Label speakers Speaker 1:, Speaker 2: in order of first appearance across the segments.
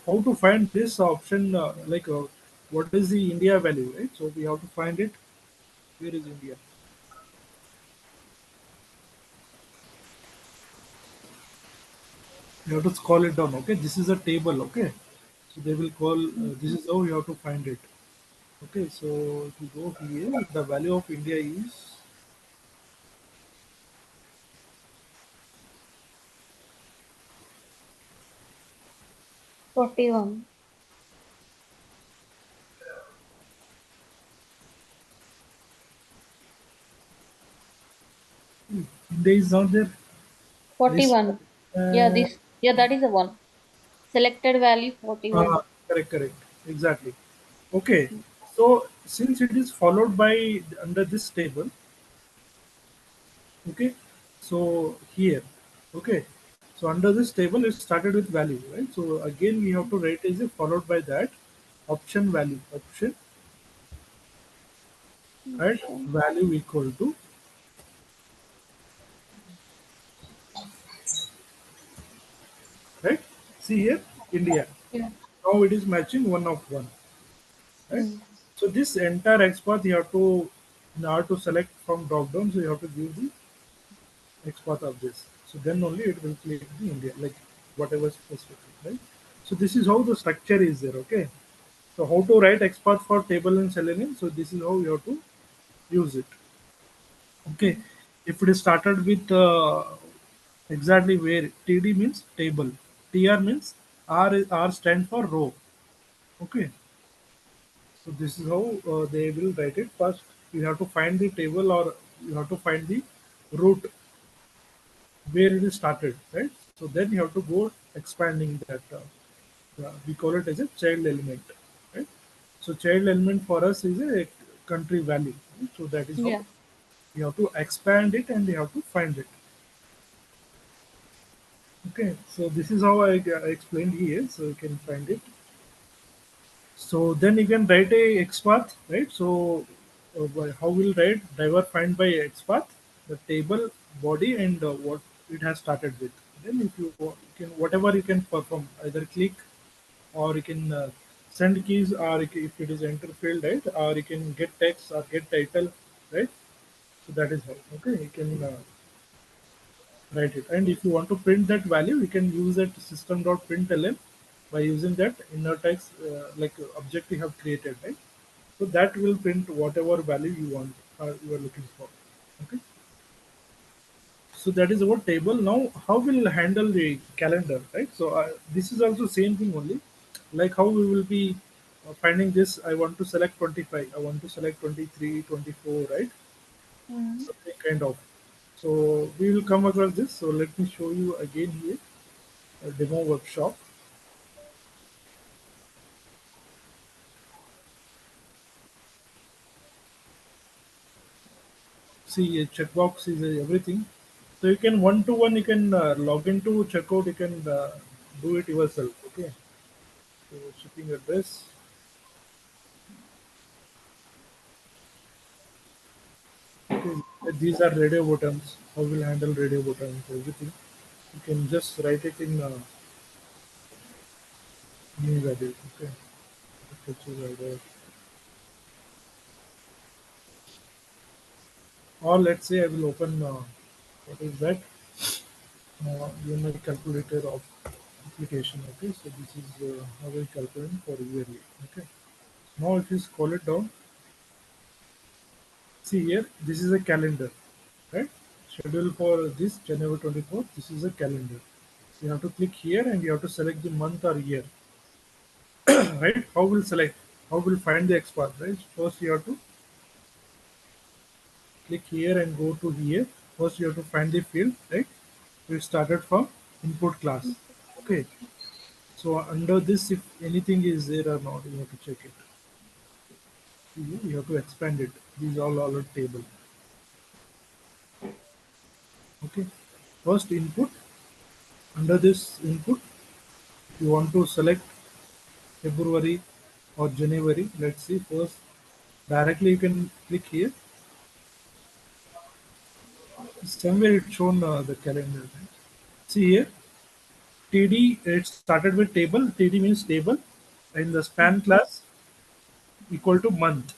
Speaker 1: how to find this option, what is the India value, right? So we have to find it. Where is India? You have to scroll it down. Okay, this is a table. Okay, so they will call. This is how you have to find it. Okay, so if you go here, the value of India is
Speaker 2: 41.
Speaker 1: India is not there. List.
Speaker 2: 41. Yeah,
Speaker 1: Uh,
Speaker 2: this. Yeah, that is the one. Selected value 41.
Speaker 1: Correct, correct, exactly. Okay, so since it is followed by under this table, okay, so here, okay, so under this table it started with value, right? So again we have to write is followed by that option value, option, right,
Speaker 2: Option.
Speaker 1: value equal to, right? See here, India.
Speaker 2: Yeah.
Speaker 1: Now it is matching one of one, right?
Speaker 2: Mm.
Speaker 1: So this entire XPath you have to, in order to select from drop down, so you have to give the XPath of this. So then only it will click the India, like whatever specific, right? So this is how the structure is there, okay? So how to write XPath for table in Selenium? So this is how you have to use it, okay? If it is started with exactly where TD means table, TR means R stand for row, okay? So this is how they will write it. First, you have to find the table or you have to find the root where it is started, right? So then you have to go expanding that. We call it as a child element, right? So child element for us is a country value. Right? So that is how
Speaker 2: Yeah.
Speaker 1: you have to expand it and you have to find it. Okay, so this is how I explained here. So you can find it. So then you can write a XPath, right? So how will write driver find by XPath, the table, body, and what it has started with. Then if you can whatever you can perform, either click or you can send keys, or if it is enter field, right, or you can get text or get title, right? So that is how. Okay, you can write it. And if you want to print that value, you can use that system.println by using that inner text object you have created, right? So that will print whatever value you want you are looking for. Okay. So that is our table. Now, how we'll handle the calendar, right? So this is also same thing only, like how we will be finding this. I want to select 25. I want to select 23, 24, right?
Speaker 2: Mm.
Speaker 1: Something kind of. So we will come across this. So let me show you again here a demo workshop. See, a checkbox is everything. So you can one to one. You can log into checkout. You can do it yourself. Okay. So shipping address. Okay, these are radio buttons. How we'll handle radio buttons, everything. You can just write it in new value. Okay, which is or let's say I will open what is that? UMI calculator of application. Okay, so this is how we calculate for yearly. Okay, now if you scroll it down, see here, this is a calendar, right? Schedule for this January 24th. This is a calendar. You have to click here and you have to select the month or year, right? How will select? How will find the expert, right? First you have to click here and go to here. First you have to find the field, right? We started from input class. Okay. So under this, if anything is there or not, you have to check it. You have to expand it. These all are table. Okay. First input. Under this input, you want to select February or January. Let's see. First, directly you can click here. Somewhere it's shown the calendar. Right? See here, TD, it started with table. TD means table. In the span class, equal to month,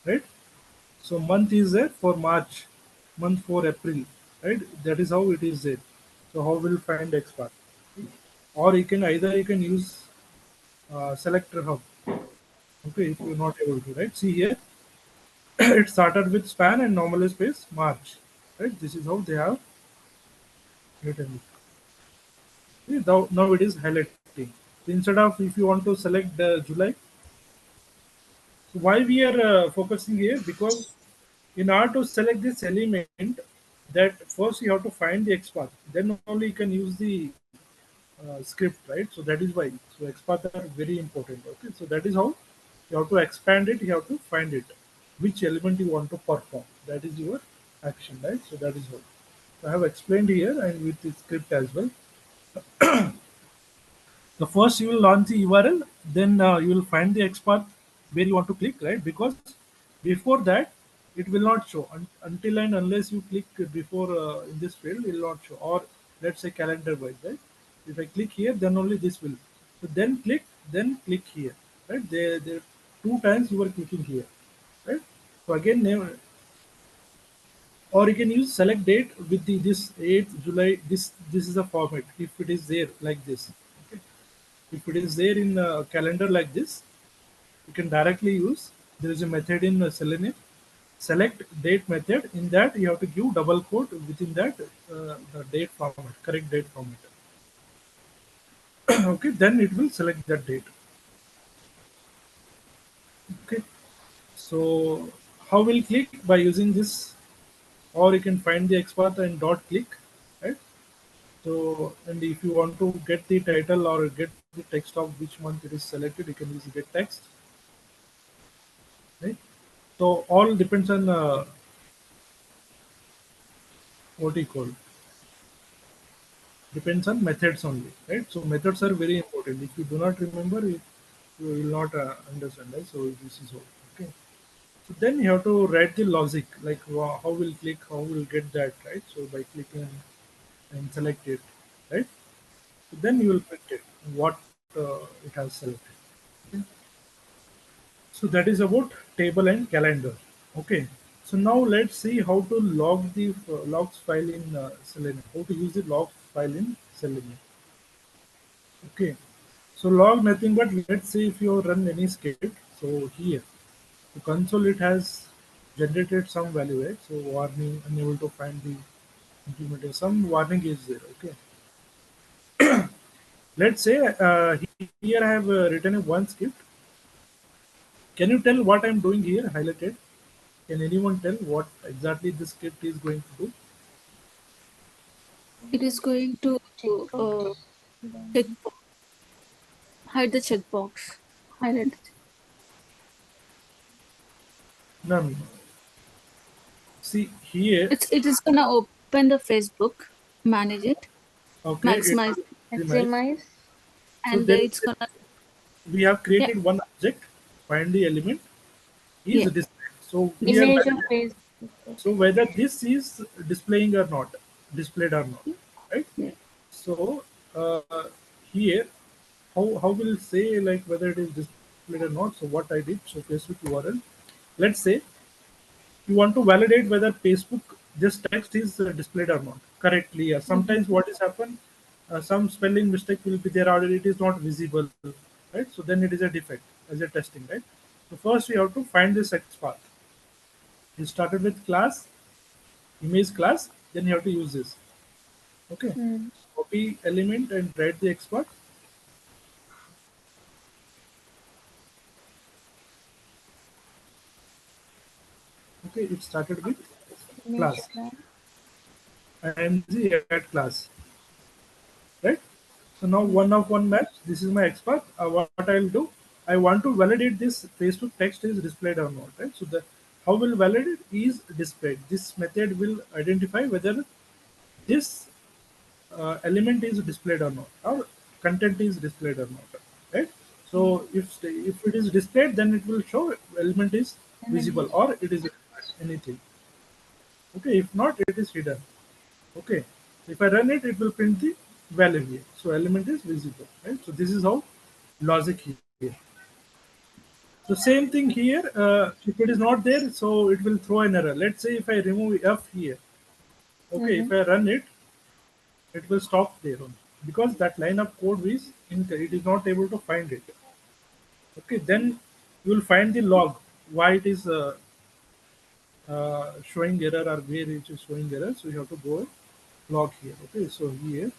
Speaker 1: right? So month is there for March, month for April, right? That is how it is there. So how will find XPath? Or you can either you can use selector hub. Okay, if you're not able to, right? See here, it started with span and normal space March, right? This is how they have written it. See, now it is highlighting. Instead of if you want to select July, so why we are focusing here? Because in order to select this element, that first you have to find the XPath. Then only you can use the script, right? So that is why. So XPath are very important. Okay, so that is how you have to expand it. You have to find it, which element you want to perform. That is your action, right? So that is how. So I have explained here and with the script as well. The first you will launch the URL, then you will find the XPath where you want to click, right? Because before that, it will not show until and unless you click before in this field, it will not show. Or let's say calendar wise, right? If I click here, then only this will. So then click here, right? There two times you are clicking here, right? So again, or you can use select date with the this 8th July. This is a format. If it is there like this, okay. If it is there in calendar like this, you can directly use. There is a method in Selenium. Select date method. In that, you have to give double quote within that the date format, correct date format. Okay, then it will select that date. Okay, so how will click by using this, or you can find the XPath and dot click, right? So, and if you want to get the title or get the text of which month it is selected, you can use get text, right? So all depends on what you call depends on methods only, right? So methods are very important. If you do not remember, you will not understand, right? So this is all. Okay. So then you have to write the logic, like how will click, how will get that, right? So by clicking and select it, right? So then you will print it what it has selected. Okay. So that is about table and calendar. Okay. So now let's see how to log the logs file in Selenium. How to use the log file in Selenium. Okay. So log nothing but let's say if you run any script. So here the console it has generated some value, right? So warning unable to find the implementation. Some warning is there. Okay. Let's say here I have written a one script. Can you tell what I'm doing here? Highlighted. Can anyone tell what exactly this script is going to do?
Speaker 2: It is going to check, hide the checkbox. Highlight.
Speaker 1: No, no, no. See here.
Speaker 2: It is gonna open the Facebook, manage it,
Speaker 1: Okay, it
Speaker 2: maximize it,
Speaker 1: maximize.
Speaker 2: maximize,
Speaker 1: So
Speaker 2: and
Speaker 1: then
Speaker 2: it's gonna
Speaker 1: we have
Speaker 2: yeah
Speaker 1: created one object. Find the element is
Speaker 2: yeah
Speaker 1: displayed. So we are
Speaker 2: image of
Speaker 1: validating.
Speaker 2: Facebook.
Speaker 1: So whether this is displaying or not, displayed or not, right?
Speaker 2: Yeah.
Speaker 1: So here, how will say like whether it is displayed or not? So what I did, so Facebook URL. Let's say you want to validate whether Facebook this text is displayed or not correctly.
Speaker 2: Mhm.
Speaker 1: Sometimes what is happen, some spelling mistake will be there or it is not visible, right? So then it is a defect as a testing, right? So first we have to find this X path. You started with class, image class, then you have to use this. Okay.
Speaker 2: Mm.
Speaker 1: Copy element and write the X path. Okay, it started with
Speaker 2: Image
Speaker 1: class
Speaker 2: class.
Speaker 1: and the add class, right? So now
Speaker 2: Mm.
Speaker 1: one of one match. This is my expert. What I'll do, I want to validate this Facebook text is displayed or not, right? So the how will validate is displayed. This method will identify whether this element is displayed or not, or content is displayed or not, right?
Speaker 2: Mm.
Speaker 1: So if it is displayed, then it will show element is visible
Speaker 2: Image.
Speaker 1: or it is anything. Okay, if not, it is hidden. Okay, if I run it, it will print the value here. So element is visible, right? So this is how logic here. So same thing here. If it is not there, so it will throw an error. Let's say if I remove f here, okay,
Speaker 2: Mm-hmm.
Speaker 1: if I run it, it will stop there only because that line of code is it is not able to find it. Okay, then you will find the log why it is showing error or where it is showing error. So you have to go log here. Okay, so here,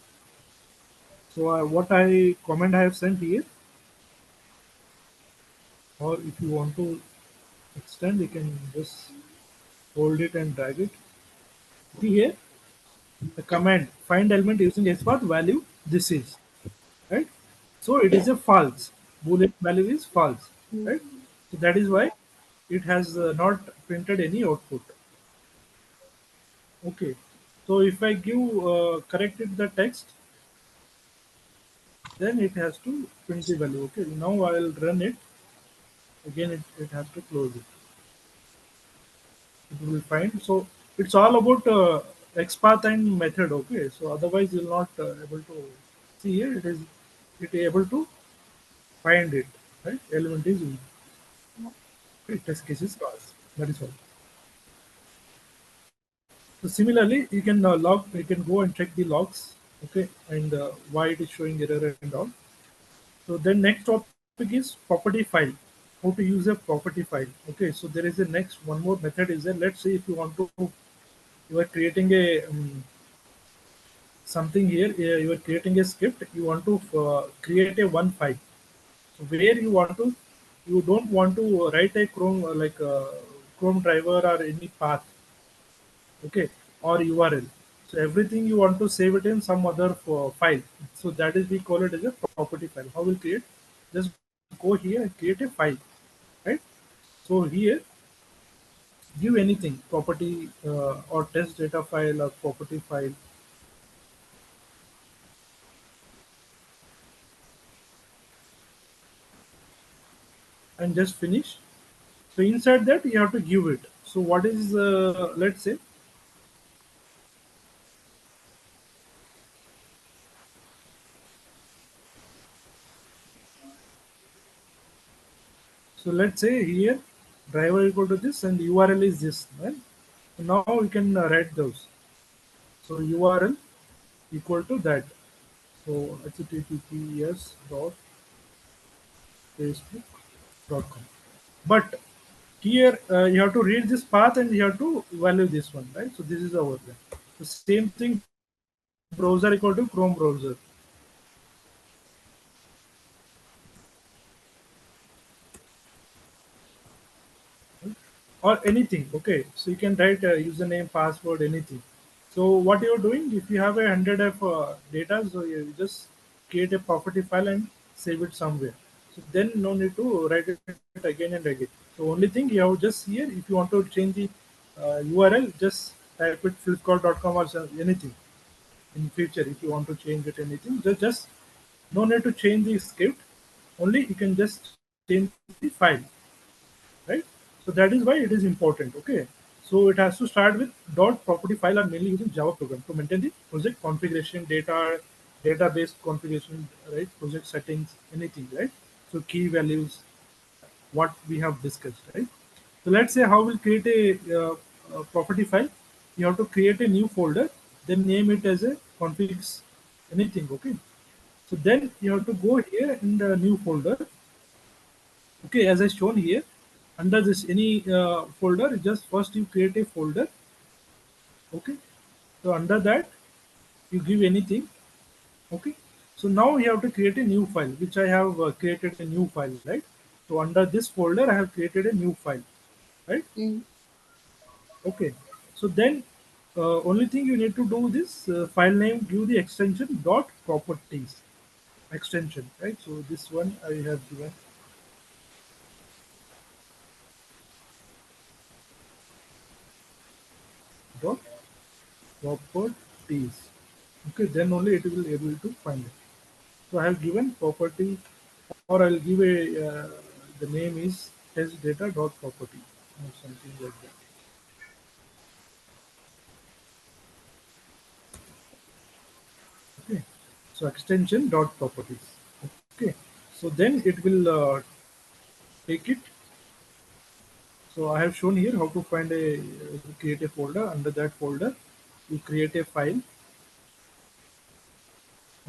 Speaker 1: so what I comment I have sent here, or if you want to extend, you can just hold it and drag it. See here, the command find element using XPath value this is right. So it is a false. Boolean value is false, right? So that is why it has not printed any output. Okay. So if I give corrected the text, then it has to print the value. Okay. Now I will run it again. It has to close it. It will find. So it's all about XPath and method. Okay. So otherwise you'll not able to see here. It able to find it. Right. Element is okay, test case is false. That is all. So similarly, you can you can go and check the logs, okay, and why it is showing error and all. So then next topic is property file. How to use a property file. Okay, so there is a next one more method is there. Let's say if you want to, you are creating a something here. You are creating a script. You want to create a one file. So where you want to, you don't want to write a Chrome like Chrome driver or any path, okay, or URL. So everything you want to save it in some other file. So that is we call it as a property file. How we'll create? Just go here and create a file, right? So here give anything property or test data file or property file and just finish. So inside that you have to give it. So what is let's say, so let's say here driver equal to this and URL is this, right? So now we can write those. So URL equal to that. So https dot facebook.com. But here you have to read this path and you have to value this one, right? So this is our plan. The same thing browser equal to Chrome browser or anything. Okay, so you can write username, password, anything. So what you're doing, if you have a hundred of data, so you just create a property file and save it somewhere. So then no need to write it again and again. So only thing you have just here, if you want to change the URL, just type it flipkart.com or anything. In future, if you want to change it anything, just no need to change the script. Only you can just change the file, right? So that is why it is important. Okay. So it has to start with dot property file are mainly using Java program to maintain the project configuration, data, database configuration, right? Project settings, anything, right? So key values, what we have discussed, right? So let's say how we'll create a property file. You have to create a new folder, then name it as a configs, anything, okay? So then you have to go here in the new folder. Okay, as I shown here, under this any folder, just first you create a folder. Okay, so under that you give anything. Okay, so now you have to create a new file, which I have created a new file, right? So under this folder, I have created a new file, right?
Speaker 2: Mm.
Speaker 1: Okay, so then only thing you need to do this file name, give the extension dot properties extension, right? So this one I have given dot properties. Okay, then only it will able to find it. So I have given property, or I'll give a the name is test data dot property or something like that. Okay. So extension dot properties. Okay. So then it will take it. So I have shown here how to find a create a folder. Under that folder, you create a file.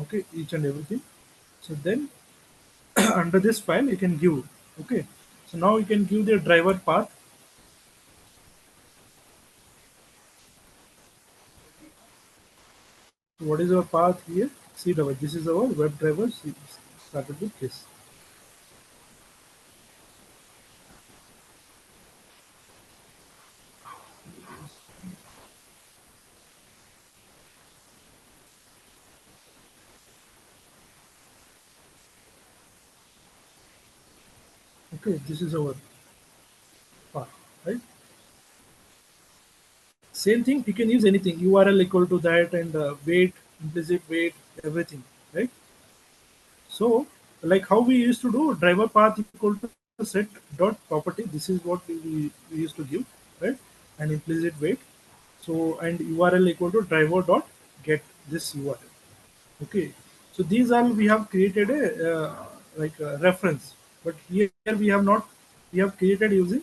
Speaker 1: Okay, each and everything. So then under this file you can give. Okay. So now you can give the driver path. So what is our path here? See the this is our web driver. See, started with this. Okay, this is our path, right? Same thing, you can use anything. URL equal to that and weight, implicit weight, everything, right? So, like how we used to do driver path equal to set dot property. This is what we used to give, right? And implicit weight. So, and URL equal to driver dot get this URL. Okay. So these all we have created a like a reference, but here we have not. We have created using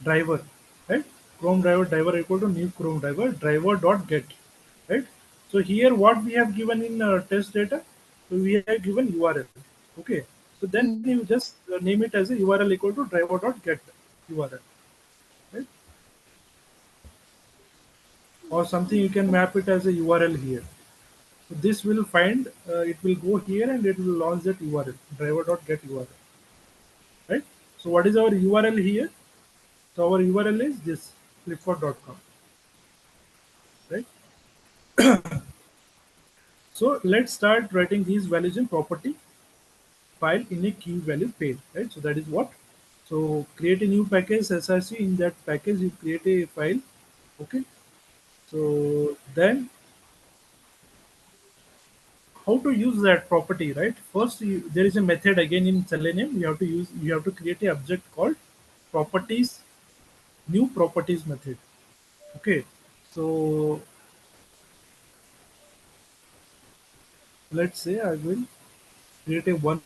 Speaker 1: driver, right? Chrome driver equal to new Chrome driver dot get, right? So here what we have given in test data, so we have given URL. Okay, so then
Speaker 2: Mm.
Speaker 1: you just name it as a URL equal to driver dot get URL, right? Or something you can map it as a URL here. So this will find it will go here and it will launch that URL driver dot get URL, right? So what is our URL here? So our URL is this flipkart.com, right? So let's start writing these values in property file in a key value pair, right? So that is what. So create a new package SRC. In that package, you create a file. Okay. So then how to use that property, right? First, there is a method again in Selenium. You have to create a object called properties new properties method. Okay. So let's say I will create a one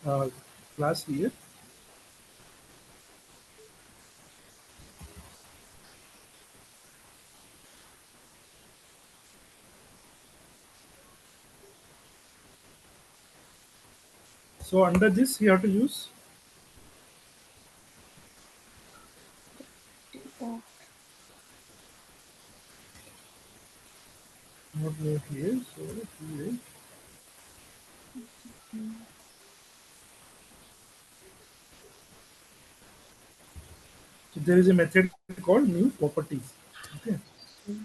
Speaker 1: uh, class here. So under this, you have to use
Speaker 2: Uh,
Speaker 1: not here. So here.
Speaker 2: mm,
Speaker 1: So there is a method called new properties. Okay.
Speaker 2: mm,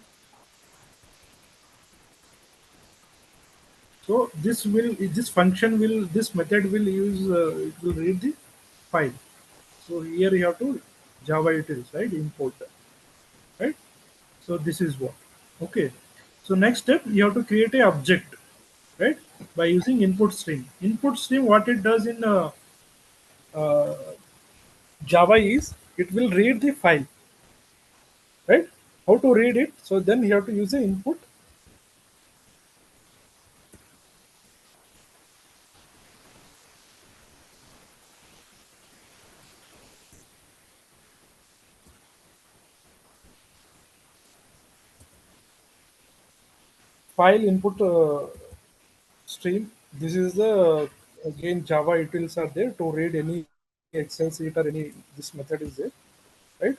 Speaker 1: So this function will this method will use it will read the file. So here you have to Java utils, right? Import, right? So this is what. Okay. So next step you have to create a object, right? By using input stream. Input stream, what it does in uh, Java is it will read the file, right? How to read it? So then you have to use the input file input stream. This is the again Java utils are there to read any Excel sheet or any this method is there, right?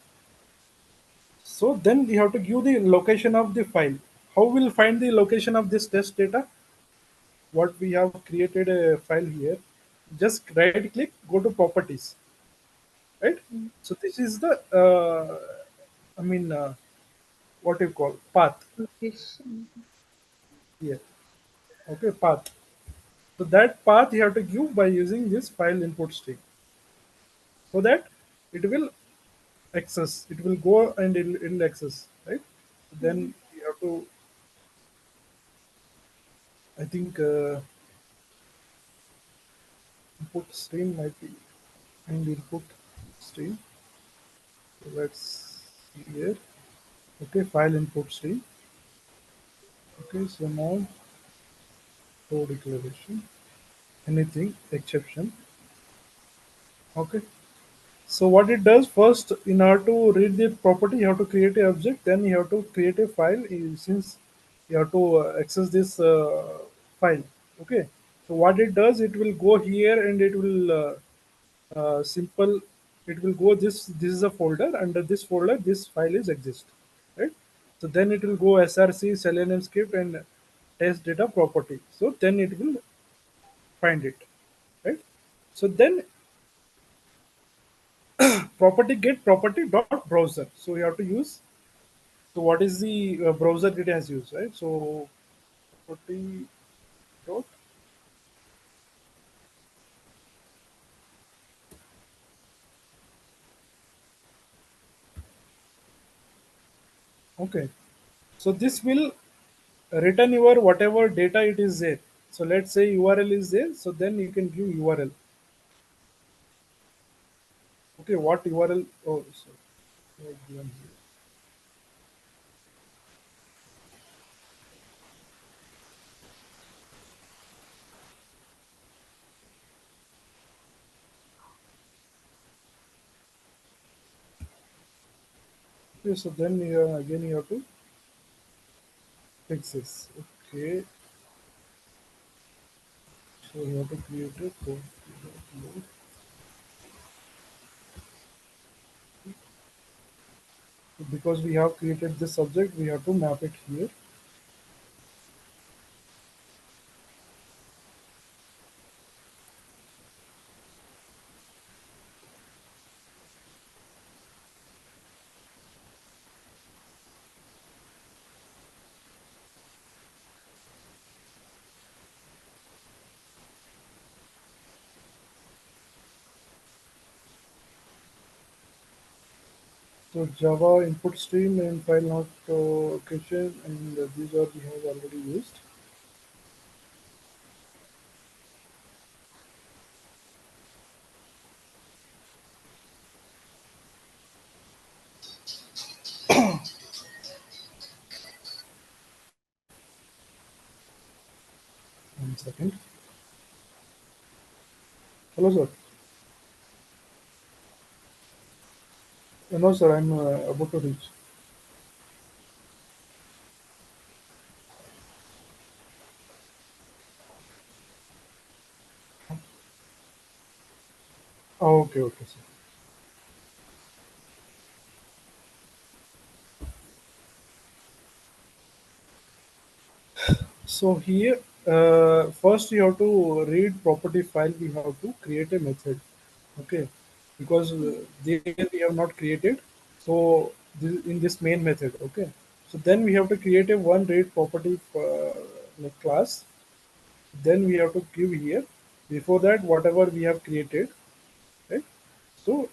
Speaker 1: So then we have to give the location of the file. How will find the location of this test data? What we have created a file here. Just right click, go to properties, right?
Speaker 2: mm,
Speaker 1: So this is the I mean what you call path
Speaker 2: Office.
Speaker 1: here. Okay, path. So that path you have to give by using this file input string, so that it will access. It will go and it'll access, right?
Speaker 2: Mm,
Speaker 1: Then you have to, I think, input stream might be and input stream. So let's see here. Okay, file input stream. Okay, so now row declaration, anything exception. Okay. So what it does first, in order to read the property, you have to create a object. Then you have to create a file. Since you have to access this file. Okay. So what it does, it will go here and it will simple. It will go this. This is a folder. Under this folder, this file is exist. Right. So then it will go src selenium script and test data property. So then it will find it. Right. So then property get property dot browser. So you have to use. So what is the browser it has used, right? So property dot. Okay. So this will return your whatever data it is there. So let's say URL is there. So then you can give URL. Okay, what URL? Oh, given here. Okay, so then again you have to fix this. Okay, so you have to create a code. Because we have created this subject, we have to map it here. So Java input stream and file not location, and these are we have already used. One second. Hello, sir. No, sir, I'm about to reach. Oh, okay, okay, sir. So here, first you have to read property file. We have to create a method. Okay, because there we have not created. So in this main method, okay. So then we have to create a one read property like class. Then we have to give here. Before that, whatever we have created, right? So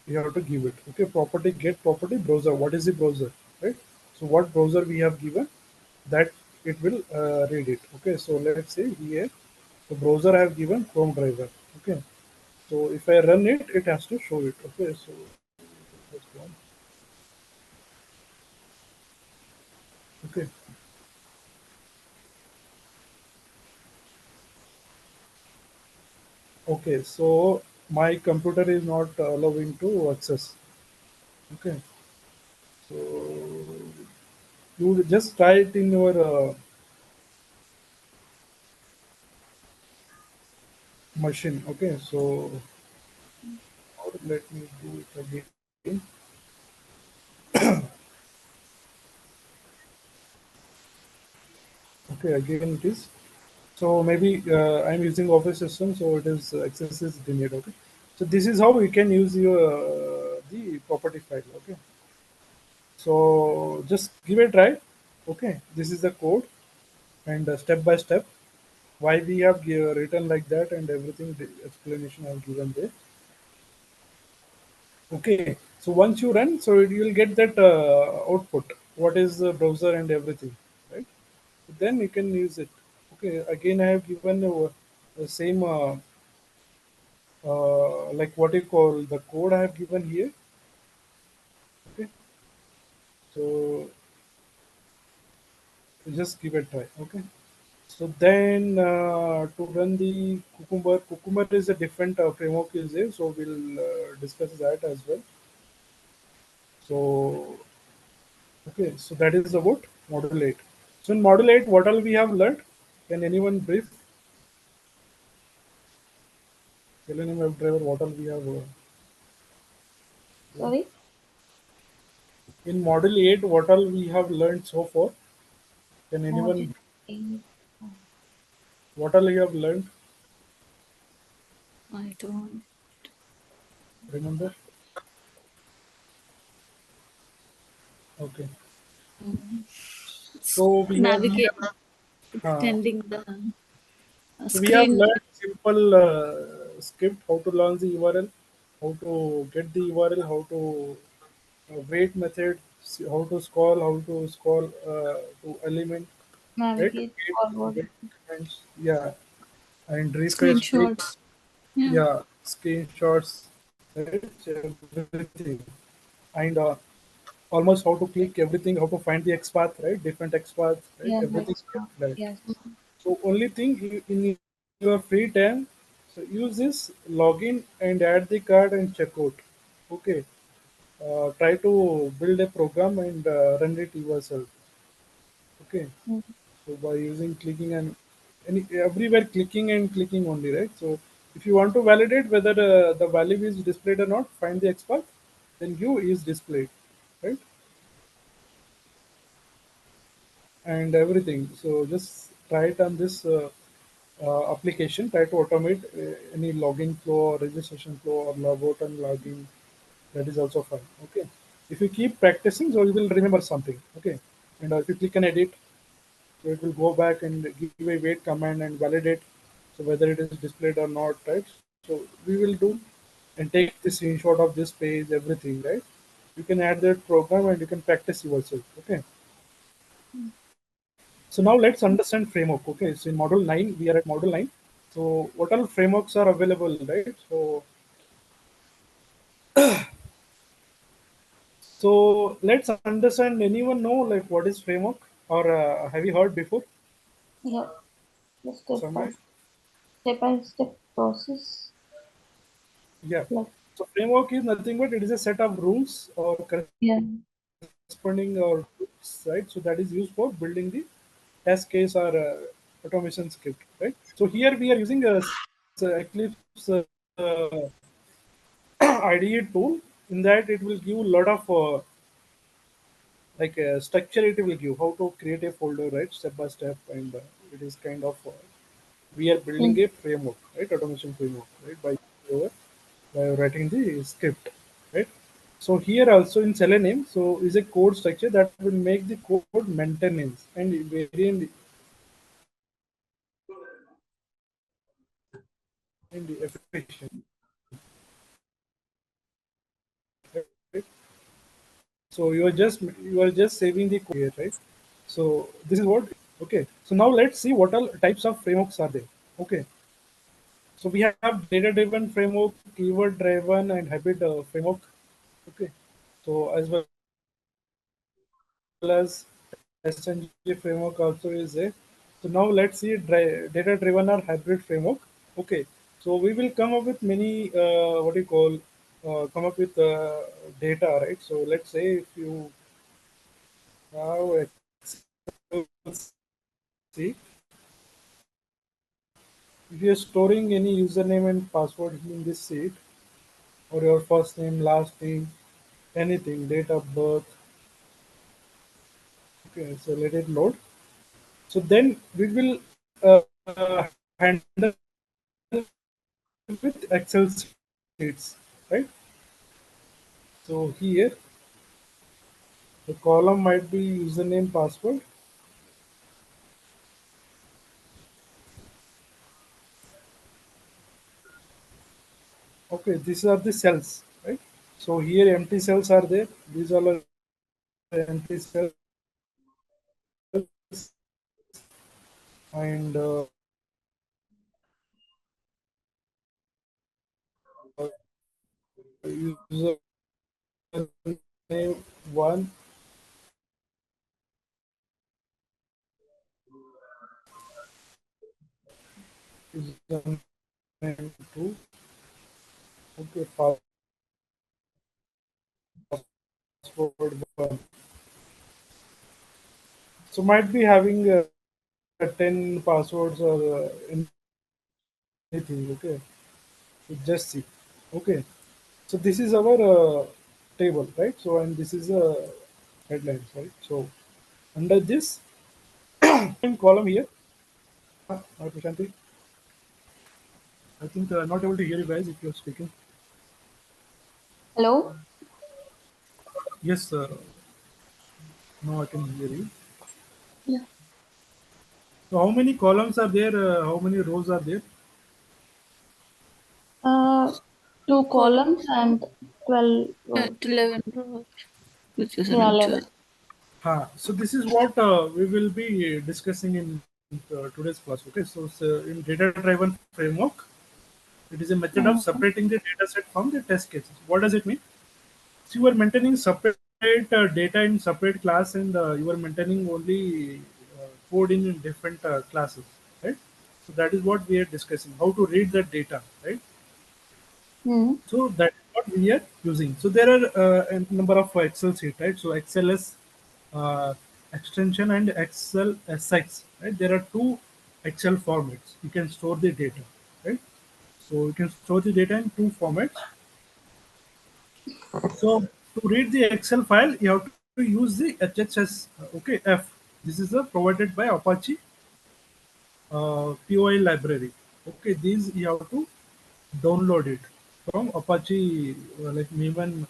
Speaker 1: you have to give it. Okay, property get property browser. What is the browser, right? So what browser we have given, that it will read it. Okay, so let's say here the browser I have given Chrome driver. Okay, so if I run it, it has to show it. Okay, so first one. Okay, okay, so my computer is not allowing to access. Okay, so you just try it in your machine. Okay, so let me do it again. Okay, again it is. So maybe I'm using Office system, so it is access is denied. Okay, so this is how we can use your the property file. Okay, so just give it a try. Okay, this is the code and step by step why we have written like that and everything. The explanation I have given there. Okay, so once you run, so you will get that output. What is the browser and everything, right? Then you can use it. Okay, again I have given the same like what you call the code I have given here. Okay, so Just give it a try. Okay. So then to run the Cucumber is a different framework is there. So we'll discuss that as well. So okay, so that is about module 8. So in module 8, what all we have learned? Can anyone brief Selenium WebDriver? What all we have learned?
Speaker 2: Sorry,
Speaker 1: In module 8, what all we have learned so far? Can anyone,
Speaker 2: module 8.
Speaker 1: what all you have learned?
Speaker 2: I don't.
Speaker 1: Remember? Okay.
Speaker 2: Mm.
Speaker 1: So we
Speaker 2: Navigate,
Speaker 1: have uh,
Speaker 2: extending the
Speaker 1: so we have
Speaker 2: screen.
Speaker 1: learned simple script how to launch the URL, how to get the URL, how to wait method, how to scroll to element, right?
Speaker 2: Navigate forward.
Speaker 1: Get elements, yeah, and refresh page,
Speaker 2: Screenshots. Yeah.
Speaker 1: yeah, screenshots, right? Everything, and almost how to click everything, how to find the XPath, right? Different XPaths, right?
Speaker 2: Yes,
Speaker 1: Everything
Speaker 2: that's
Speaker 1: we have learned.
Speaker 2: yes.
Speaker 1: So only thing in your free time, so use this login and add the card and checkout. Okay. Try to build a program and run it yourself. Okay.
Speaker 2: Mm.
Speaker 1: So by using clicking and everywhere clicking only, right? So if you want to validate whether the value is displayed or not, find the XPath, then U is displayed, right? And everything. So just try it on this application. Try to automate any login flow or registration flow or logout and login. That is also fine. Okay. If you keep practicing, so you will remember something. Okay. And if you click on edit, so it will go back and give a wait command and validate. So whether it is displayed or not, right? So we will do and take the screenshot of this page, everything, right? You can add that program and you can practice yourself. Okay. So now let's understand framework. Okay, so in module 9, we are at module 9. So what all frameworks are available, right? So let's understand. Anyone know like what is framework or have you heard before
Speaker 2: Yeah. The
Speaker 1: somewhere?
Speaker 2: step by step process.
Speaker 1: Yeah.
Speaker 2: Like,
Speaker 1: So framework is nothing but it is a set of rules or
Speaker 2: yeah.
Speaker 1: corresponding or tools, right? So that is used for building the test case or automation script, right? So here we are using a Eclipse IDE tool. In that, it will give a lot of like structure. It will give how to create a folder, right, step by step, and it is kind of we are building
Speaker 2: Mm.
Speaker 1: a framework, right, automation framework, right, by writing the script, right. So here also in Selenium, so is a code structure that will make the code maintenance and variant and efficient, right? So you are just saving the code here, right? So this is what. Okay. So now let's see what all types of frameworks are there. Okay. So we have data-driven framework, keyword-driven, and habit framework. Okay. So as well as SNG framework also is there. So now let's see data-driven or hybrid framework. Okay. So we will come up with many what do you call come up with data, right? So let's say if you have see if you're storing any username and password in this sheet or your first name, last name, anything, date of birth, okay, so let it load. So then we will handle with Excel sheets, right? So here the column might be username, password. Okay, these are the cells, right? So here empty cells are there. These all are empty cells, and username one, username 2. Okay, password 1. So might be having 10 passwords or anything. Okay, so just see. Okay, so this is our table, right? So and this is headlines, right? So under this in column here, Prashanti, I think not able to hear you guys if you're speaking.
Speaker 2: Hello?
Speaker 1: Yes, now I can hear you.
Speaker 2: Yeah.
Speaker 1: So how many columns are there? How many rows are there?
Speaker 2: Uh, Two
Speaker 3: Column
Speaker 2: columns and 12 rows.
Speaker 3: 11 rows, which is an
Speaker 2: Yeah,
Speaker 3: actual.
Speaker 2: 11.
Speaker 1: So this is what we will be discussing in today's class. Okay, so in data-driven framework, it is a method of
Speaker 2: Mm-hmm.
Speaker 1: separating the data set from the test cases. What does it mean? So you are maintaining separate data in separate class, and you are maintaining only code in different classes, right? So that is what we are discussing. How to read that data, right?
Speaker 2: Mm-hmm.
Speaker 1: So that is what we are using. So there are a number of Excel sheet, right? So XLS uh, extension and Excel SX, right? There are two Excel formats. You can store the data, right? So you can store the data in two formats. So to read the Excel file, you have to use the HHS, okay, F. This is provided by Apache POI library. Okay, these you have to download it from Apache, like Maven,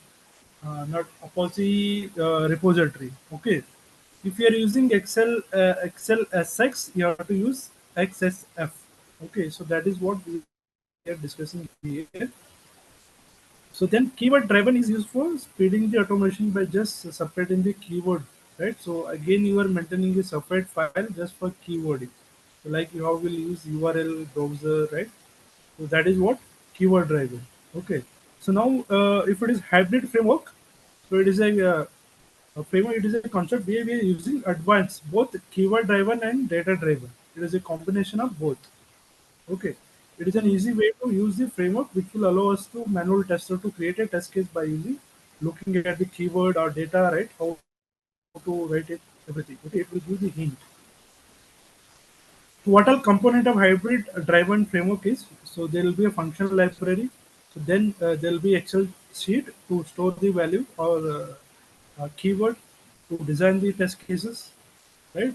Speaker 1: not Apache repository. Okay, if you are using Excel SX, you have to use XSF. Okay, so that is what we are discussing here. So then keyword driven is used for speeding the automation by just separating the keyword, right? So again, you are maintaining a separate file just for keywording. So like you will use URL browser, right? So that is what keyword driven. Okay. So now, if it is hybrid framework, so it is a framework. It is a concept where we are using advanced both keyword driven and data driven. It is a combination of both. Okay. It is an
Speaker 2: Mm-hmm.
Speaker 1: easy way to use the framework which will allow us to manual tester to create a test case by using looking at the keyword or data, right? How to write it, everything. Okay, it will give the hint. So what all component of hybrid driven framework is? So there will be a functional library. So then there will be Excel sheet to store the value or keyword to design the test cases, right?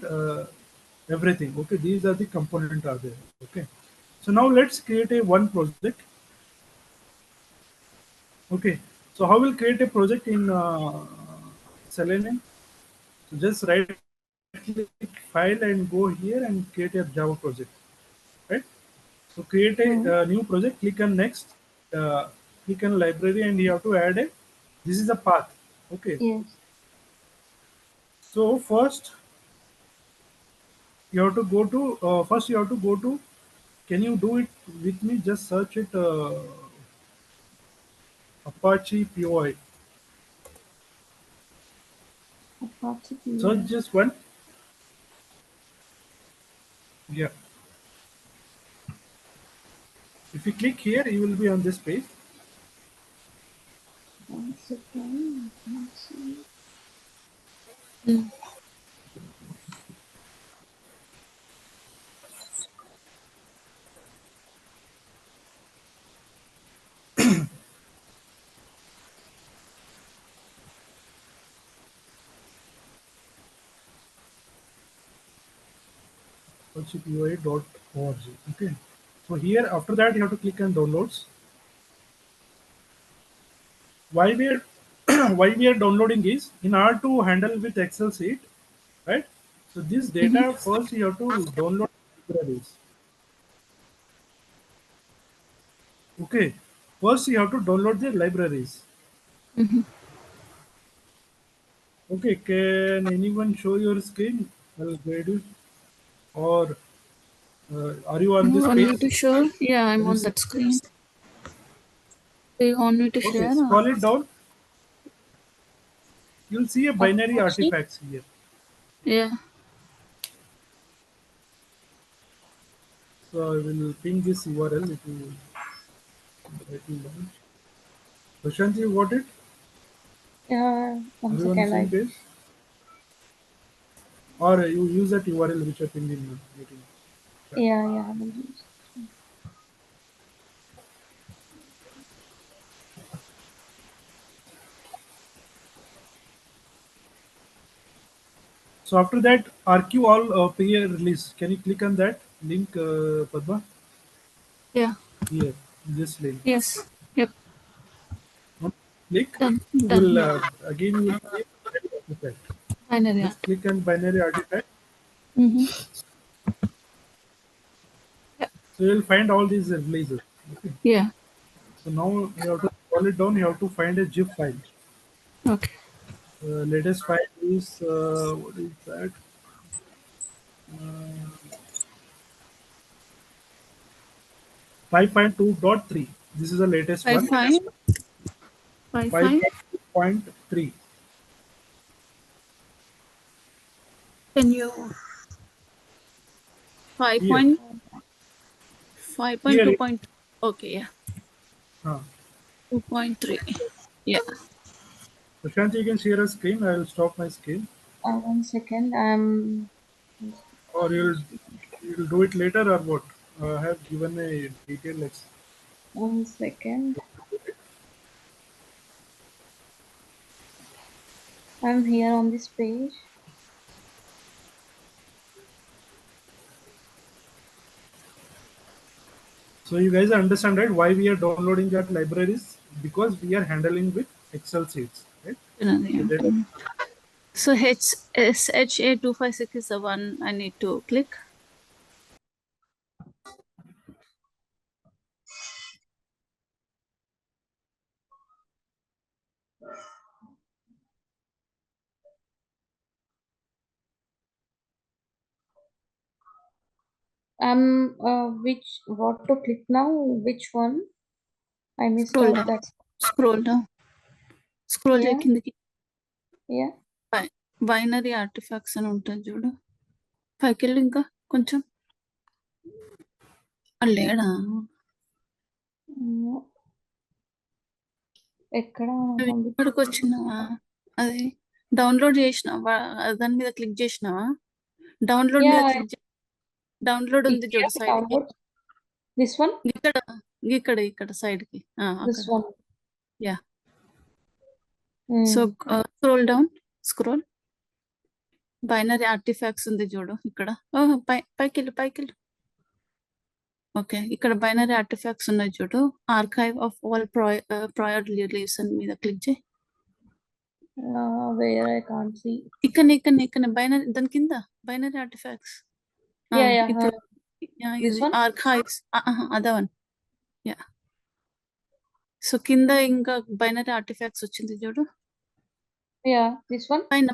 Speaker 1: Everything. Okay, these are the component are there. Okay. So now let's create a one project. Okay. So how will create a project in Selenium? So just right click file and go here and create a Java project, right? So create
Speaker 2: Mm-hmm.
Speaker 1: a new project, click on next, uh, click on library, and you have to add a, this is a path. Okay.
Speaker 2: Yes.
Speaker 1: So first you have to go to, can you do it with me? Just search it, Apache POI.
Speaker 2: Apache
Speaker 1: Search
Speaker 2: POI.
Speaker 1: just one. Yeah. If you click here, you will be on this page.
Speaker 2: One second. I can see.
Speaker 3: Mm.
Speaker 1: ApachePOI.org. Okay. So here, after that, you have to click on downloads. Why we are why we are downloading is in order to handle with Excel sheet, right? So this
Speaker 3: Mhm.
Speaker 1: data first you have to download libraries. Okay, first you have to download the libraries.
Speaker 3: Mhm.
Speaker 1: Okay, can anyone show your screen? I'll guide you. Or are you on
Speaker 3: You
Speaker 1: this
Speaker 3: want
Speaker 1: page?
Speaker 3: me to share? Yeah, I'm
Speaker 1: Can you
Speaker 3: on
Speaker 1: see?
Speaker 3: that screen. Do you want me to
Speaker 1: Okay,
Speaker 3: share?
Speaker 1: scroll it down. You'll see a binary
Speaker 2: Apache.
Speaker 1: artifacts here.
Speaker 3: Yeah.
Speaker 1: So I will ping this URL if you try to launch. Prashant, you got it?
Speaker 2: Yeah,
Speaker 1: Are
Speaker 2: one
Speaker 1: you on the
Speaker 2: second.
Speaker 1: same page? Or you use that URL which I pinged in the meeting. Chat.
Speaker 2: Yeah, I will use.
Speaker 1: So after that, RQ all pay release. Can you click on that link, Padma?
Speaker 3: Yeah.
Speaker 1: Here, this link.
Speaker 3: Yes. Yep.
Speaker 1: Once you click,
Speaker 3: Done.
Speaker 1: you
Speaker 3: Done.
Speaker 1: will
Speaker 3: Yeah.
Speaker 1: again you will see binary artifact.
Speaker 3: Binary
Speaker 1: Just
Speaker 3: art.
Speaker 1: click on binary artifact.
Speaker 3: Mm-hmm. Yeah.
Speaker 1: So you will find all these releases. Okay.
Speaker 3: Yeah.
Speaker 1: So now you have to scroll it down. You have to find a GIF file.
Speaker 3: Okay.
Speaker 1: Latest file is what is that? Uh, 5.2.3. This is the latest
Speaker 3: Five
Speaker 1: one.
Speaker 3: five. Five five.
Speaker 1: 5.2.3.
Speaker 3: Can you five
Speaker 1: Here,
Speaker 3: point five point two
Speaker 1: here.
Speaker 3: point? Okay. Yeah.
Speaker 1: Uh,
Speaker 3: 2.3. Yeah.
Speaker 1: Prashant, you can share a screen. I will stop my screen.
Speaker 2: One second.
Speaker 1: Or you'll do it later or what? I have given a detail.
Speaker 2: One second. I'm here on this page.
Speaker 1: So you guys understand, right? Why we are downloading that libraries? Because we are handling with Excel sheets, right? So
Speaker 3: Yeah.
Speaker 1: data.
Speaker 3: So HA256 is the one I need to click.
Speaker 2: What to click now? Which one? I missed
Speaker 3: Scroll
Speaker 2: out
Speaker 3: down.
Speaker 2: that.
Speaker 3: Scroll down. Scroll
Speaker 2: Yeah,
Speaker 3: కిందకి.
Speaker 2: yeah.
Speaker 3: Binary artefacts అని ఉంటుంది చూడు. పైకి వెళ్ళి ఇంకా కొంచెం. లేడా?
Speaker 2: Mm, ఎక్కడ
Speaker 3: ఇక్కడికి వచ్చినావా? అది డౌన్లోడ్ చేసినావా? దాని మీద క్లిక్ చేసినావా? డౌన్లోడ్ మీద
Speaker 2: Yeah,
Speaker 3: క్లిక్ డౌన్లోడ్ ఉంది చూడు
Speaker 2: here
Speaker 3: సైడ్ కి.
Speaker 2: download. This one?
Speaker 3: ఇక్కడ ఇక్కడ సైడ్ కి అక్కడ.
Speaker 2: This one.
Speaker 3: Yeah.
Speaker 2: Mm.
Speaker 3: So scroll down. Scroll. Binary artefacts ఉంది చూడు ఇక్కడ. పైకి. ఓకే. ఇక్కడ బైనరీ ఆర్టిఫాక్ట్స్ ఉన్నాయి చూడు. Archive of all prior release అని మీద క్లిక్ చేయి.
Speaker 2: Where I can't see.
Speaker 3: ఇక్కడ బైనరీ దాని కింద బైనరీ ఆర్టిఫాక్ట్స్.
Speaker 2: Yeah.
Speaker 3: ఇప్పుడు
Speaker 2: This
Speaker 3: ఇది
Speaker 2: one?
Speaker 3: ఆర్కైవ్స్. అదా వన్. యా. సో కింద ఇంకా బైనరీ ఆర్టిఫాక్ట్స్ వచ్చింది చూడు.
Speaker 2: Yeah, this one?
Speaker 3: పైన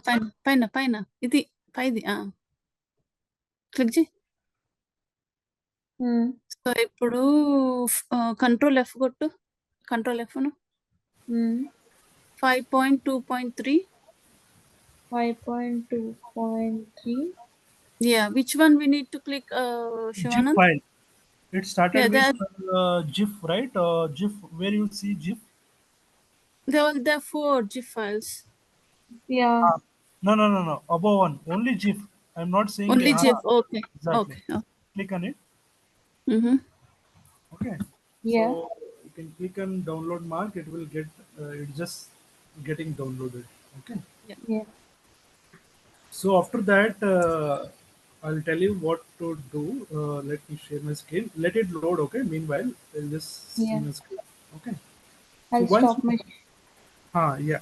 Speaker 3: ఇది పైది. క్లిక్ చేయి. సో ఇప్పుడు కంట్రోల్ ఎఫ్ కొట్టు. Control F 5.2.3.
Speaker 2: 5.2.3.
Speaker 3: Yeah, which one we need to click,
Speaker 1: GIF
Speaker 3: Shivanand?
Speaker 1: file. It started
Speaker 3: Yeah,
Speaker 1: with GIF, right? GIF, where you see GIF.
Speaker 3: there are 4 GIF files.
Speaker 2: Yeah,
Speaker 1: No. Above one, only GIF. I'm not saying
Speaker 3: Only GIF. Okay.
Speaker 1: exactly.
Speaker 3: Okay.
Speaker 1: Click on it.
Speaker 3: Mm-hmm.
Speaker 1: Okay.
Speaker 2: yeah,
Speaker 1: So you can click on download mark. It will get. It's just getting downloaded. Okay.
Speaker 2: yeah,
Speaker 1: So after that, I'll tell you what to do. Let me share my screen. Let it load. Okay. Meanwhile, I'll just see
Speaker 2: yeah.
Speaker 1: my screen. Okay. So
Speaker 2: I'll
Speaker 1: once,
Speaker 2: stop my.
Speaker 1: yeah.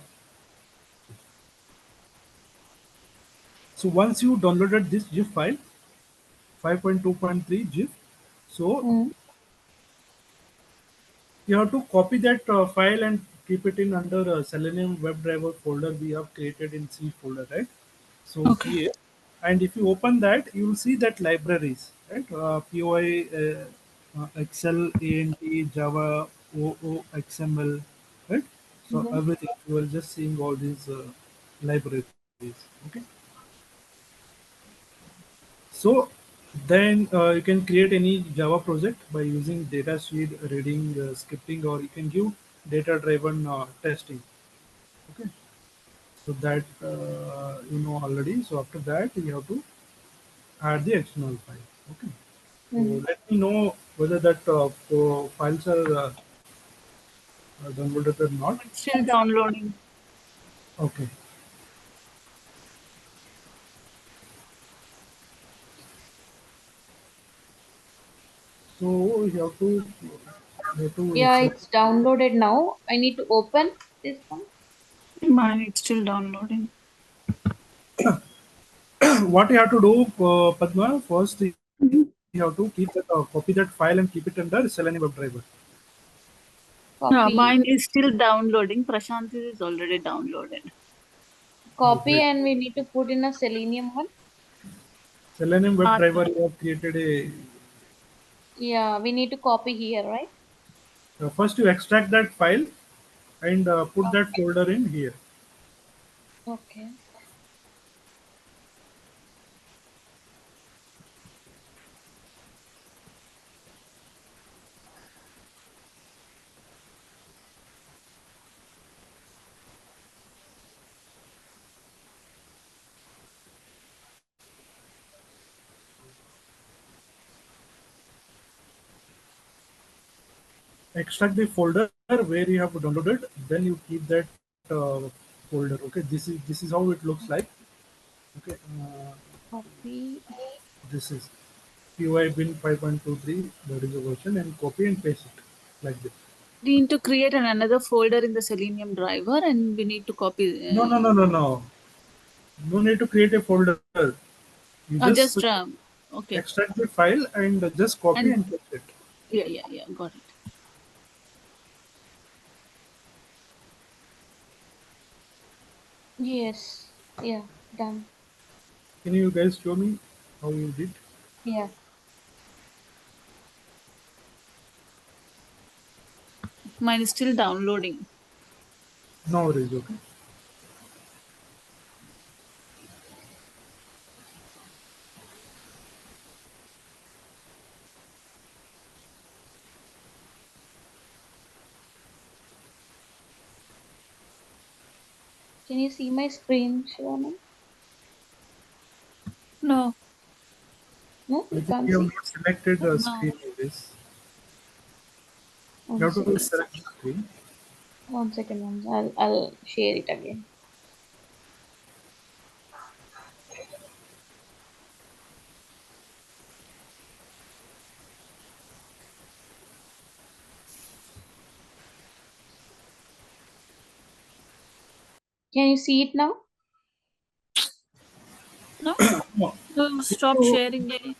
Speaker 1: So once you downloaded this GIF file, 5.2.3 GIF, so
Speaker 2: Mm.
Speaker 1: you have to copy that file and keep it in under Selenium WebDriver folder we have created in C folder, right? So
Speaker 3: Okay.
Speaker 1: here, and if you open that, you will see that libraries, right? POI, Excel, ANT, Java, OO, XML, right? So
Speaker 2: Mhm.
Speaker 1: everything you are just seeing all these libraries. Okay. So Then you can create any Java project by using data sheet reading, scripting, or you can give data driven testing. Okay, so that you know already. So after that you have to add the external file. Okay, so
Speaker 2: Mm-hmm.
Speaker 1: let me know whether that files are downloaded or not.
Speaker 3: It's still downloading.
Speaker 1: Okay, so you have to
Speaker 2: Yeah,
Speaker 1: select
Speaker 2: it's downloaded now. I need to open this one.
Speaker 3: Mine, it's still downloading.
Speaker 1: what you have to do, Padma. First, you
Speaker 3: Mhm.
Speaker 1: have to keep that copy that file and keep it under Selenium WebDriver.
Speaker 2: Copy,
Speaker 3: Mine is still downloading. Prashant's is already downloaded.
Speaker 1: Oh,
Speaker 2: copy,
Speaker 1: great.
Speaker 2: and we need to put in a Selenium one.
Speaker 1: Selenium
Speaker 3: Art.
Speaker 1: WebDriver, you have created a.
Speaker 2: Yeah, we need to copy here, right?
Speaker 1: First, you extract that file and put that
Speaker 2: Okay.
Speaker 1: folder in here.
Speaker 2: Okay.
Speaker 1: Extract the folder where you have downloaded. Then you keep that uh, folder. Okay, this is how it looks like. Okay,
Speaker 2: Copy.
Speaker 1: this is PY bin 5.23. That is the version, and copy and paste it like this.
Speaker 3: We need to create another folder in the Selenium driver, and we need to copy.
Speaker 1: No, no, no, no, no. No need to create a folder. You just
Speaker 3: Just okay.
Speaker 1: extract the file and just copy
Speaker 3: And
Speaker 1: and paste it.
Speaker 3: yeah, got it.
Speaker 2: Yes. Yeah, done.
Speaker 1: Can you guys show me how you did?
Speaker 2: Yeah.
Speaker 3: Mine is still downloading.
Speaker 1: No worries. Okay.
Speaker 2: Can you see my screen, Shivana?
Speaker 3: No,
Speaker 2: No,
Speaker 1: I
Speaker 2: you
Speaker 1: think
Speaker 2: can't
Speaker 1: you have
Speaker 2: see.
Speaker 1: not selected the
Speaker 3: no.
Speaker 1: screen in this. You
Speaker 2: One
Speaker 1: have to
Speaker 2: second.
Speaker 1: select the screen.
Speaker 2: One second. I'll share it again. Can you see it now?
Speaker 3: No,
Speaker 1: No.
Speaker 3: stop
Speaker 1: So,
Speaker 3: sharing it.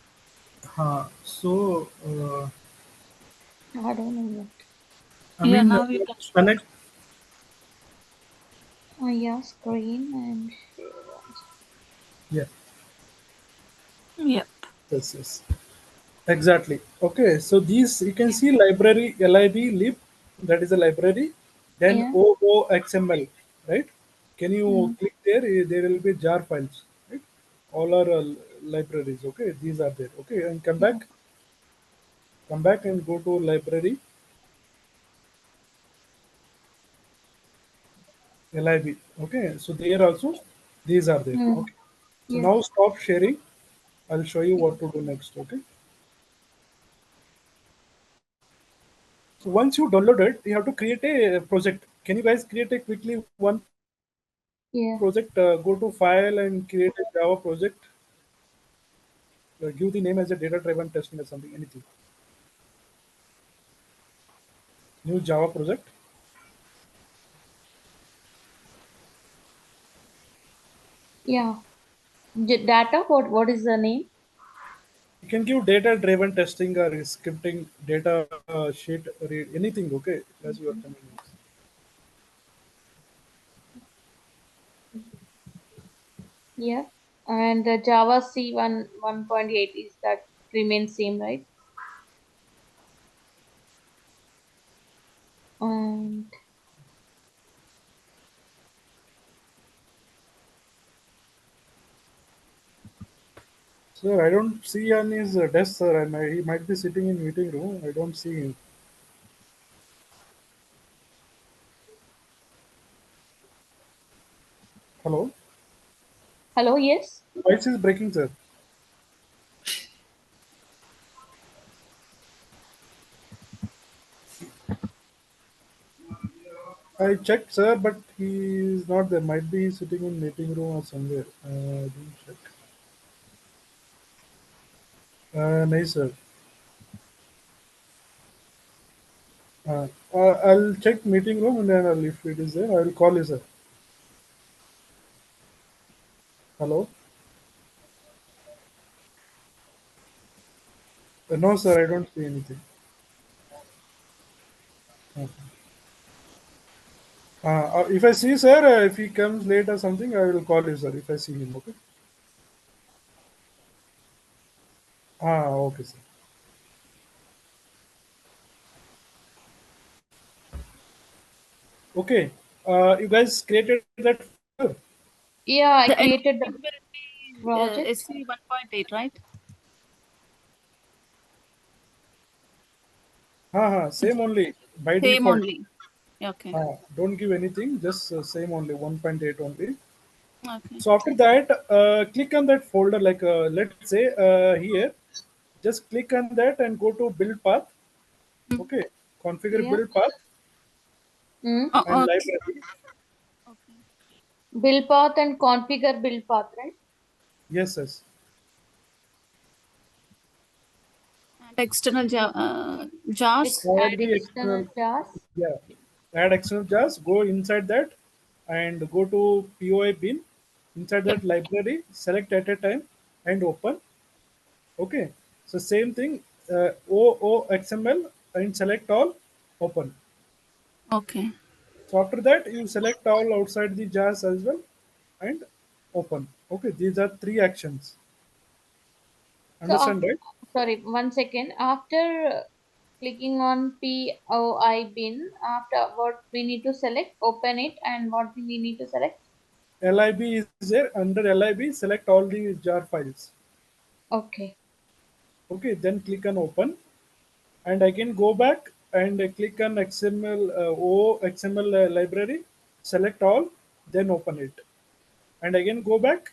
Speaker 2: I don't know what.
Speaker 1: I
Speaker 3: Yeah,
Speaker 1: mean,
Speaker 3: now you can.
Speaker 1: connect.
Speaker 2: Yeah, screen and share one second.
Speaker 1: Yeah.
Speaker 3: Yep.
Speaker 1: Yes. Yes. Exactly. Okay. So these you can see library lib, that is a library. Then
Speaker 2: Yeah.
Speaker 1: OOXML, right? Can you
Speaker 2: Mm.
Speaker 1: click there? There will be jar files, right? All are libraries. Okay, these are there. Okay, and
Speaker 2: Yeah.
Speaker 1: come back and go to library lib. Okay, so there also these are there.
Speaker 2: Mm.
Speaker 1: Okay, so
Speaker 2: Yeah.
Speaker 1: now stop sharing. I'll show you
Speaker 2: Yeah.
Speaker 1: what to do next. Okay, so once you download it, you have to create a project. Can you guys create a quickly one
Speaker 2: Yeah.
Speaker 1: project? Go to file and create a Java project. Give the name as a data driven testing or something, anything. New Java project.
Speaker 2: Yeah. Data. What is the name?
Speaker 1: You can give data driven testing or scripting data sheet, anything. Okay, as you are
Speaker 2: Mhm.
Speaker 1: convenience.
Speaker 2: Yeah. And the Java C 1.8 is that remains same, right? And
Speaker 1: Sir, I don't see on his desk, sir. He might be sitting in meeting room. I don't see him. Hello?
Speaker 2: Hello, yes.
Speaker 1: Voice is breaking, sir. I checked, sir, but he is not there. Might be sitting in meeting room or somewhere. I didn't check. No, sir. I'll check meeting room and then if it is there, I will call you, sir. Hello? No, sir, I don't see anything. Uh, if I see, sir, if he comes late or something, I will call you, sir, if I see him, okay? Okay, sir. Okay. You guys created that folder?
Speaker 2: Yeah, I
Speaker 3: The
Speaker 2: created the
Speaker 3: environment will be
Speaker 2: project.
Speaker 3: SC 1.8, right?
Speaker 1: Same only, by
Speaker 3: Same
Speaker 1: default.
Speaker 3: only. Okay.
Speaker 1: Don't give anything, just same only, 1.8 only.
Speaker 3: Okay.
Speaker 1: So after that, click on that folder, like let's say here, just click on that and go to build path.
Speaker 3: Mm.
Speaker 1: Okay, configure
Speaker 2: Yeah.
Speaker 1: build path
Speaker 2: Mm.
Speaker 1: and
Speaker 3: Okay.
Speaker 1: library.
Speaker 3: Okay.
Speaker 2: Build path and configure build path, right?
Speaker 1: Yes, yes.
Speaker 3: And external jars.
Speaker 2: Add
Speaker 1: Add the
Speaker 2: external
Speaker 1: external,
Speaker 2: jars.
Speaker 1: yeah. Add external jars. Go inside that and go to POI bin. Inside
Speaker 3: Yep.
Speaker 1: that library, select at a time and open. Okay. So same thing. OOXML and select all. Open.
Speaker 3: Okay.
Speaker 1: So after that, you select all outside the jars as well and open. Okay, these are three actions.
Speaker 2: So,
Speaker 1: Understand, right?
Speaker 2: sorry, 1 second. After clicking on POI bin, after what we need to select, open it, and what we need to select.
Speaker 1: LIB is there. Under LIB, select all the jar files.
Speaker 2: Okay.
Speaker 1: Okay, then click on open and again go back and click on XML XML library, select all, then open it. And again go back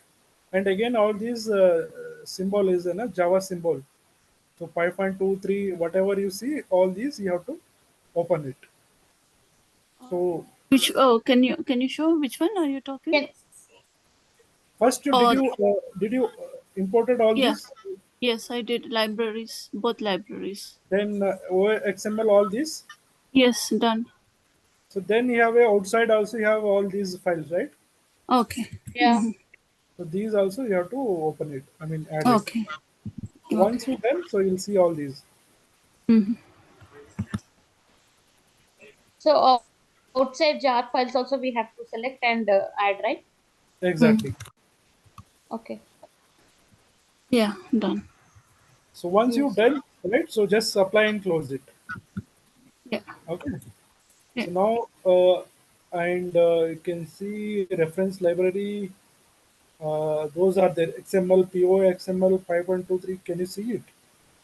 Speaker 1: and again all these symbol is in a Java symbol. So 5.23, whatever you see, all these you have to open it. So
Speaker 3: Which can you show which one are you talking?
Speaker 2: Can
Speaker 1: first,
Speaker 3: Or
Speaker 1: did you imported all
Speaker 3: yeah,
Speaker 1: these?
Speaker 3: yes, I did libraries, both libraries.
Speaker 1: Then XML all these.
Speaker 3: Yes, done.
Speaker 1: So then you have a outside also you have all these files, right?
Speaker 3: Okay.
Speaker 2: yeah.
Speaker 1: So these also you have to open it. I mean add it.
Speaker 3: Okay.
Speaker 1: So
Speaker 3: Okay.
Speaker 1: once you done, so you'll see all these.
Speaker 3: Mhm.
Speaker 2: So outside jar files also we have to select and add, right?
Speaker 1: Exactly.
Speaker 3: Mm.
Speaker 2: Okay.
Speaker 3: Yeah, done.
Speaker 1: So once you've
Speaker 2: Yes.
Speaker 1: done, right? So just apply and close it.
Speaker 3: Yeah.
Speaker 1: Okay.
Speaker 3: Yeah.
Speaker 1: So now and you can see reference library. Those are there. XML, PO, XML 5.23. Can you see it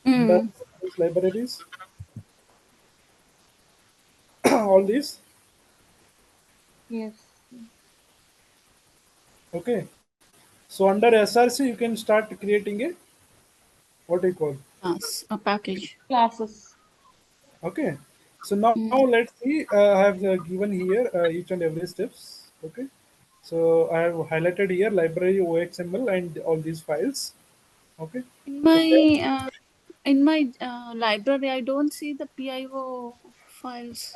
Speaker 1: under
Speaker 3: Mm.
Speaker 1: reference libraries? All these.
Speaker 2: Yes.
Speaker 1: Okay. So under SRC, you can start creating a what do you call?
Speaker 3: Class, a package.
Speaker 2: Classes.
Speaker 1: Okay. So now
Speaker 3: Mm.
Speaker 1: let's see. I have given here each and every steps. Okay. So I have highlighted here library OXML and all these files. Okay.
Speaker 3: In
Speaker 1: So then
Speaker 3: my library, I don't see the PIO files.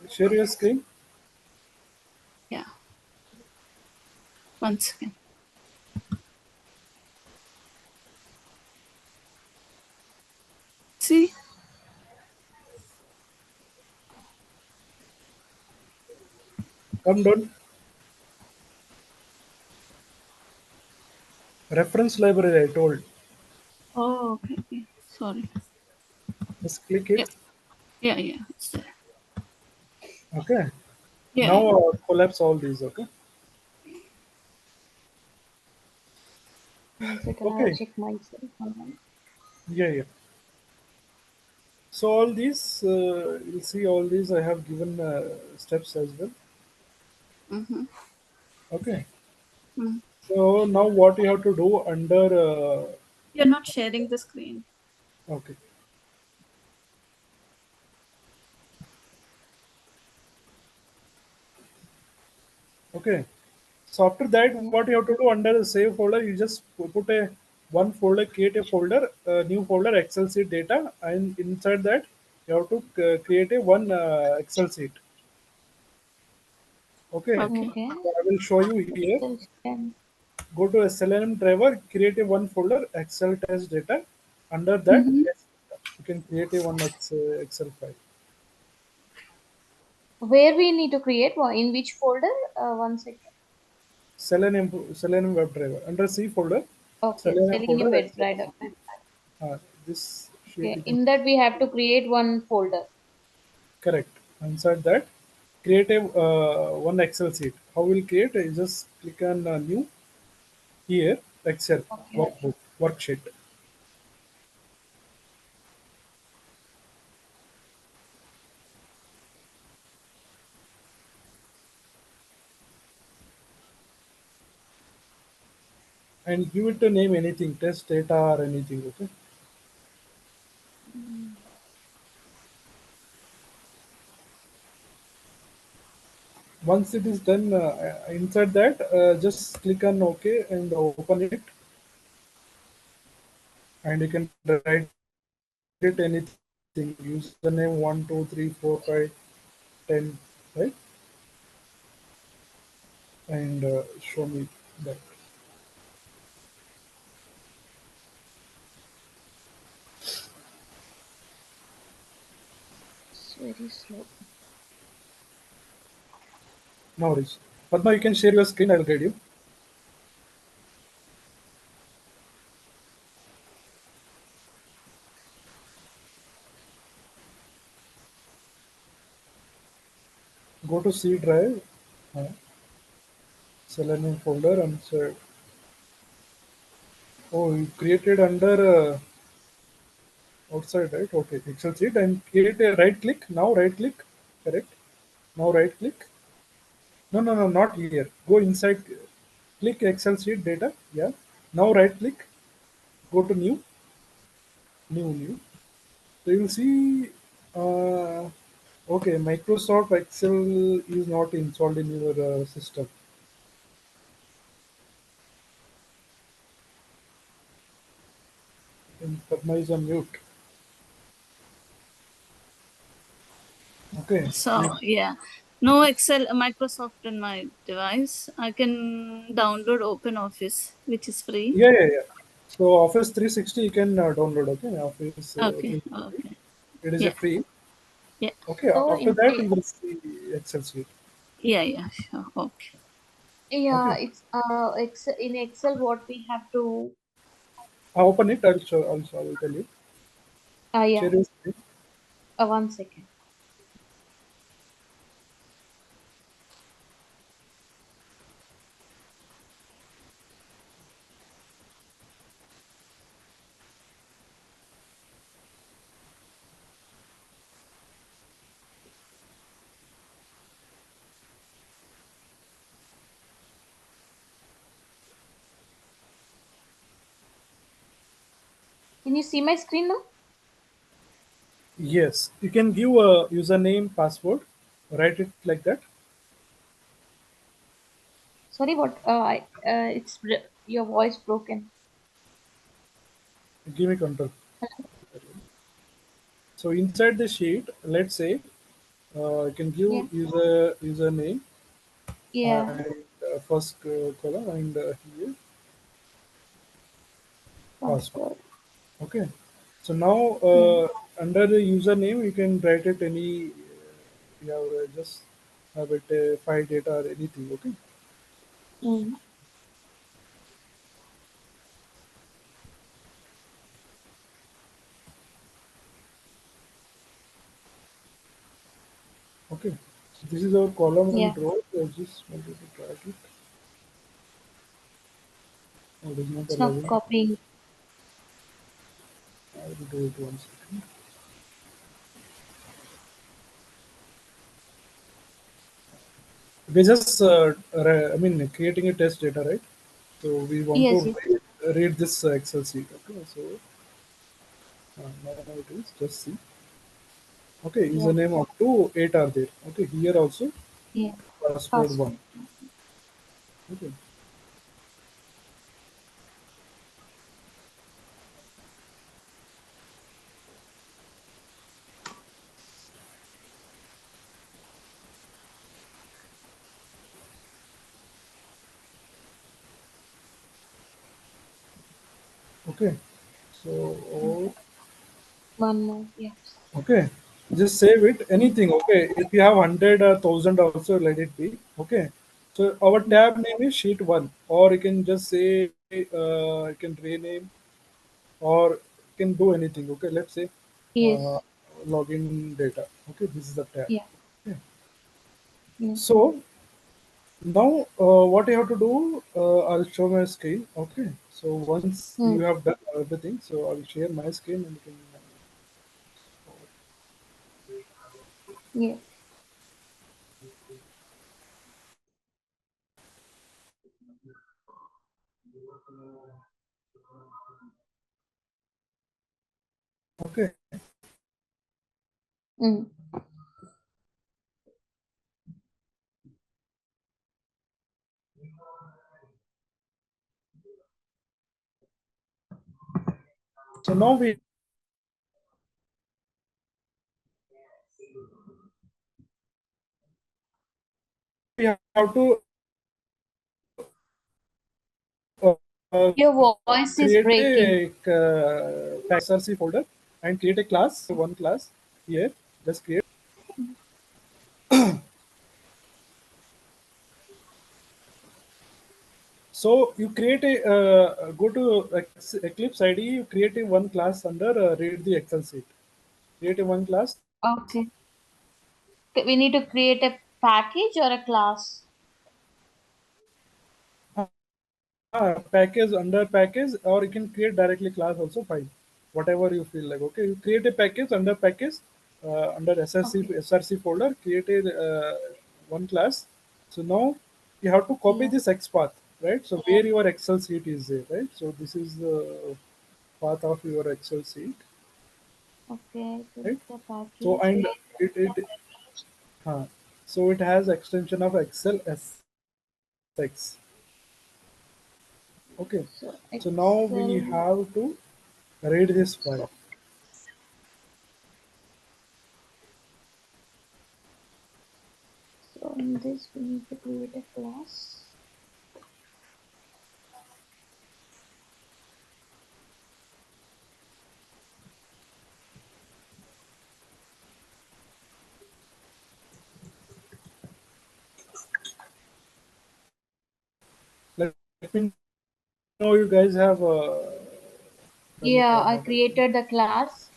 Speaker 1: share your screen.
Speaker 3: Yeah, one second. See?
Speaker 1: Come down. Reference library. I told.
Speaker 3: Oh, okay, okay. Sorry.
Speaker 1: Just click
Speaker 3: Yeah,
Speaker 1: it.
Speaker 3: yeah, yeah. It's there.
Speaker 1: Okay.
Speaker 3: Yeah,
Speaker 1: Now
Speaker 3: yeah.
Speaker 1: collapse all these. Okay.
Speaker 2: second, I'll
Speaker 1: Okay.
Speaker 2: check myself.
Speaker 1: Yeah, yeah. So all these, you'll see all these I have given steps as well.
Speaker 3: Mm-hmm.
Speaker 1: Okay.
Speaker 3: Mm.
Speaker 1: So now what you have to do under,
Speaker 3: You're not sharing the screen.
Speaker 1: okay. Okay. So after that,
Speaker 2: Yeah.
Speaker 1: what you have to do under the save folder, you just put a one folder, create a folder, new folder, Excel sheet data, and inside that you have to create a one Excel sheet. Okay.
Speaker 3: Okay.
Speaker 2: Okay.
Speaker 1: So I will show you here.
Speaker 2: Excel scan.
Speaker 1: Go to a Selenium driver, create a one folder, Excel test data. Under that,
Speaker 3: Mm-hmm.
Speaker 1: you can create a one Excel file.
Speaker 2: Where we need to create one in which folder? One second.
Speaker 1: Selenium WebDriver. Under C folder,
Speaker 2: Okay,
Speaker 1: Selenium
Speaker 2: Selenium
Speaker 1: folder, Excel.
Speaker 2: WebDriver.
Speaker 1: This sheet
Speaker 2: Okay,
Speaker 1: you can
Speaker 2: in that we have to create one folder.
Speaker 1: correct. Inside that, create a one Excel sheet. How will create? You just click on new here, Excel
Speaker 2: Okay.
Speaker 1: workbook worksheet, and give it a name anything, test data or anything. Okay.
Speaker 2: Mm.
Speaker 1: Once it is done, inside that, just click on OK and open it, and you can write it anything. Username 1 2 3 4 5 10, right? And show me that.
Speaker 2: It's very slow.
Speaker 1: No worries. Padma, you can share your screen. I'll guide you. Go to C drive, uh, Selenium folder, and say, oh, you created under outside, right? Okay, Excel sheet, and create a right click. Now right click, correct. Now right click. No, no, no, not here. Go inside, click Excel sheet data. Yeah. Now right click, go to new. So you'll see, uh, okay, Microsoft Excel is not installed in your system. And Padma is on mute. Okay.
Speaker 3: So yeah, no Excel, Microsoft in my device. I can download Open Office, which is free.
Speaker 1: Yeah, yeah, yeah. So Office 360 you can download. Okay, Office
Speaker 3: Okay.
Speaker 1: 360.
Speaker 3: Okay.
Speaker 1: It is a
Speaker 3: Yeah.
Speaker 1: free.
Speaker 3: Yeah.
Speaker 1: Okay,
Speaker 2: So
Speaker 1: after
Speaker 2: in
Speaker 1: that you will see Excel sheet.
Speaker 3: Yeah. Yeah. Sure. Okay.
Speaker 2: yeah,
Speaker 1: Okay,
Speaker 2: it's Excel, in Excel what we have to.
Speaker 1: I open it. I'll show. Also, I will tell you.
Speaker 2: Yeah.
Speaker 1: Share your screen.
Speaker 2: One second. Can you see my screen now?
Speaker 1: Yes, you can give a username, password. Write it like that.
Speaker 2: Sorry, what? Your voice broken.
Speaker 1: Give me control. So inside the sheet, let's say you can give
Speaker 2: Yeah.
Speaker 1: username
Speaker 2: Yeah.
Speaker 1: and first column and here password.
Speaker 2: Password.
Speaker 1: Okay. So now
Speaker 2: Yeah.
Speaker 1: under the username, you can write it any. You have just have it file data or anything. Okay.
Speaker 2: Mm.
Speaker 1: Okay. So this is our column
Speaker 2: Yeah.
Speaker 1: and row. So I just wanted to drag it Oh, it is not
Speaker 2: It's not
Speaker 1: allowing.
Speaker 2: copying.
Speaker 1: I will do it one second. We just, I mean, creating a test data, right? So we want
Speaker 2: Yes,
Speaker 1: to
Speaker 2: yes,
Speaker 1: read this Excel sheet. Okay, so now it is just see. Okay,
Speaker 2: yeah,
Speaker 1: username up to 8 are there. Okay, here also
Speaker 2: yeah.
Speaker 1: password 1.
Speaker 2: Password.
Speaker 1: Okay, okay.
Speaker 2: Mm.
Speaker 1: So
Speaker 2: One more. Yeah.
Speaker 1: okay, just save it.
Speaker 2: Mm.
Speaker 1: Anything. Okay, if you have 100 or 1000, also let it be. Okay. So our
Speaker 2: Mm.
Speaker 1: tab name is sheet 1, or you can just say you can rename, or you can do anything. Okay, let's say uh,
Speaker 2: Yes.
Speaker 1: login data. Okay, this is the tab.
Speaker 2: Yeah.
Speaker 1: Okay.
Speaker 2: Yeah.
Speaker 1: So now what you have to do, I'll show my screen. Okay. So once you
Speaker 2: Mm.
Speaker 1: have done everything, so I'll share my screen and you can.
Speaker 2: Yeah.
Speaker 1: Okay.
Speaker 2: Mm.
Speaker 1: So now we have to uh, uh,
Speaker 2: Your voice is
Speaker 1: create
Speaker 2: breaking.
Speaker 1: a XRC folder and create a class, one class here. Just create. So you create a go to Eclipse IDE. You create a one class under read the Excel sheet. Create a one class.
Speaker 2: Okay. We need to create a package or a class.
Speaker 1: Package under package, or you can create directly class also fine. Whatever you feel like. Okay, you create a package under package under
Speaker 2: Okay.
Speaker 1: SRC folder. Create a one class. So now you have to copy
Speaker 2: Yeah.
Speaker 1: this XPath, right? So where your Excel sheet is there, right? So this is the path of your Excel sheet,
Speaker 2: Okay.
Speaker 1: right?
Speaker 2: Select the
Speaker 1: So
Speaker 2: package.
Speaker 1: and it uh, so it has extension of Excel SX. Okay.
Speaker 2: So
Speaker 1: So now we
Speaker 2: Excel.
Speaker 1: have to read this file.
Speaker 2: So in this we need to create a class.
Speaker 1: Let me know you guys have done it
Speaker 2: Yeah,
Speaker 1: or
Speaker 2: I
Speaker 1: not.
Speaker 2: created the class.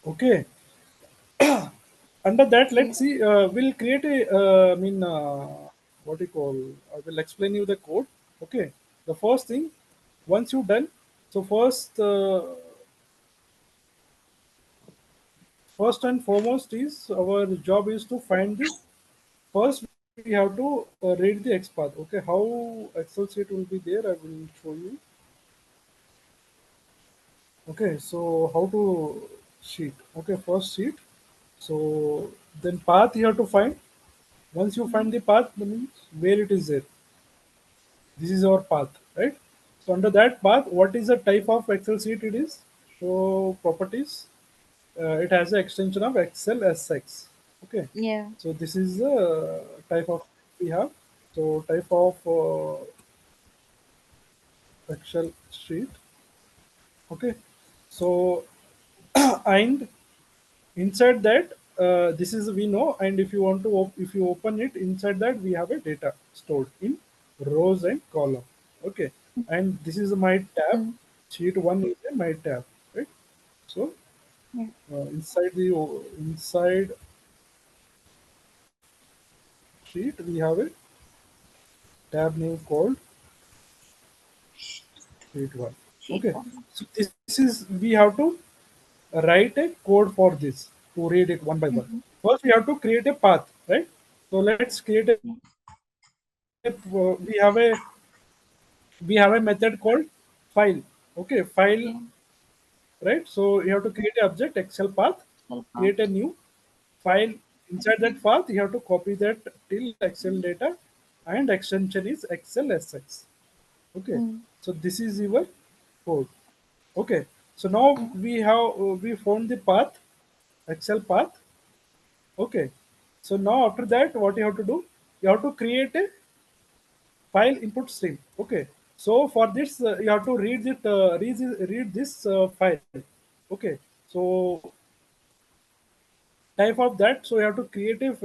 Speaker 1: Okay. Under that,
Speaker 2: Yeah.
Speaker 1: let's see. We'll create a. I mean, what you call? I will explain you the code. Okay. The first thing, once you done, so first and foremost is our job is to find the first. We have to read the XPath. Okay. How Excel sheet will be there? I will show you. Okay. So how to sheet? Okay. First sheet. So then path you have to find. Once you
Speaker 2: Mm.
Speaker 1: find the path, that means where it is there. This is our path, right? So under that path, what is the type of Excel sheet it is? So properties, it has an extension of Excel SX. Okay.
Speaker 2: Yeah.
Speaker 1: So this is the type of we have. So type of Excel sheet. Okay. So and inside that this is we know, and if you want to if you open it, inside that we have a data stored in rows and column. Okay, and this is my tab.
Speaker 2: Mm.
Speaker 1: Sheet 1 is a my tab, right? So
Speaker 2: Yeah.
Speaker 1: inside the inside sheet we have it. tab name called sheet 1.
Speaker 2: Sheet
Speaker 1: Okay,
Speaker 2: one.
Speaker 1: so this is we have to write a code for this to read it one by one.
Speaker 2: Mm-hmm.
Speaker 1: First, we have to create a path, right? So let's create a.
Speaker 2: Yeah.
Speaker 1: We have a method called file. Okay, file,
Speaker 2: Okay.
Speaker 1: right? So you have to create a object Excel path,
Speaker 2: Self path.
Speaker 1: create a new file. Inside that path, you have to copy that till Excel data, and extension is Excel SX. Okay,
Speaker 2: Mm.
Speaker 1: so this is your code. Okay, so now
Speaker 2: Yeah.
Speaker 1: we found the path, Excel path. Okay, so now after that, what you have to do? You have to create a file input stream. Okay, so for this you have to read this file. Okay, so type of that. So you have to create a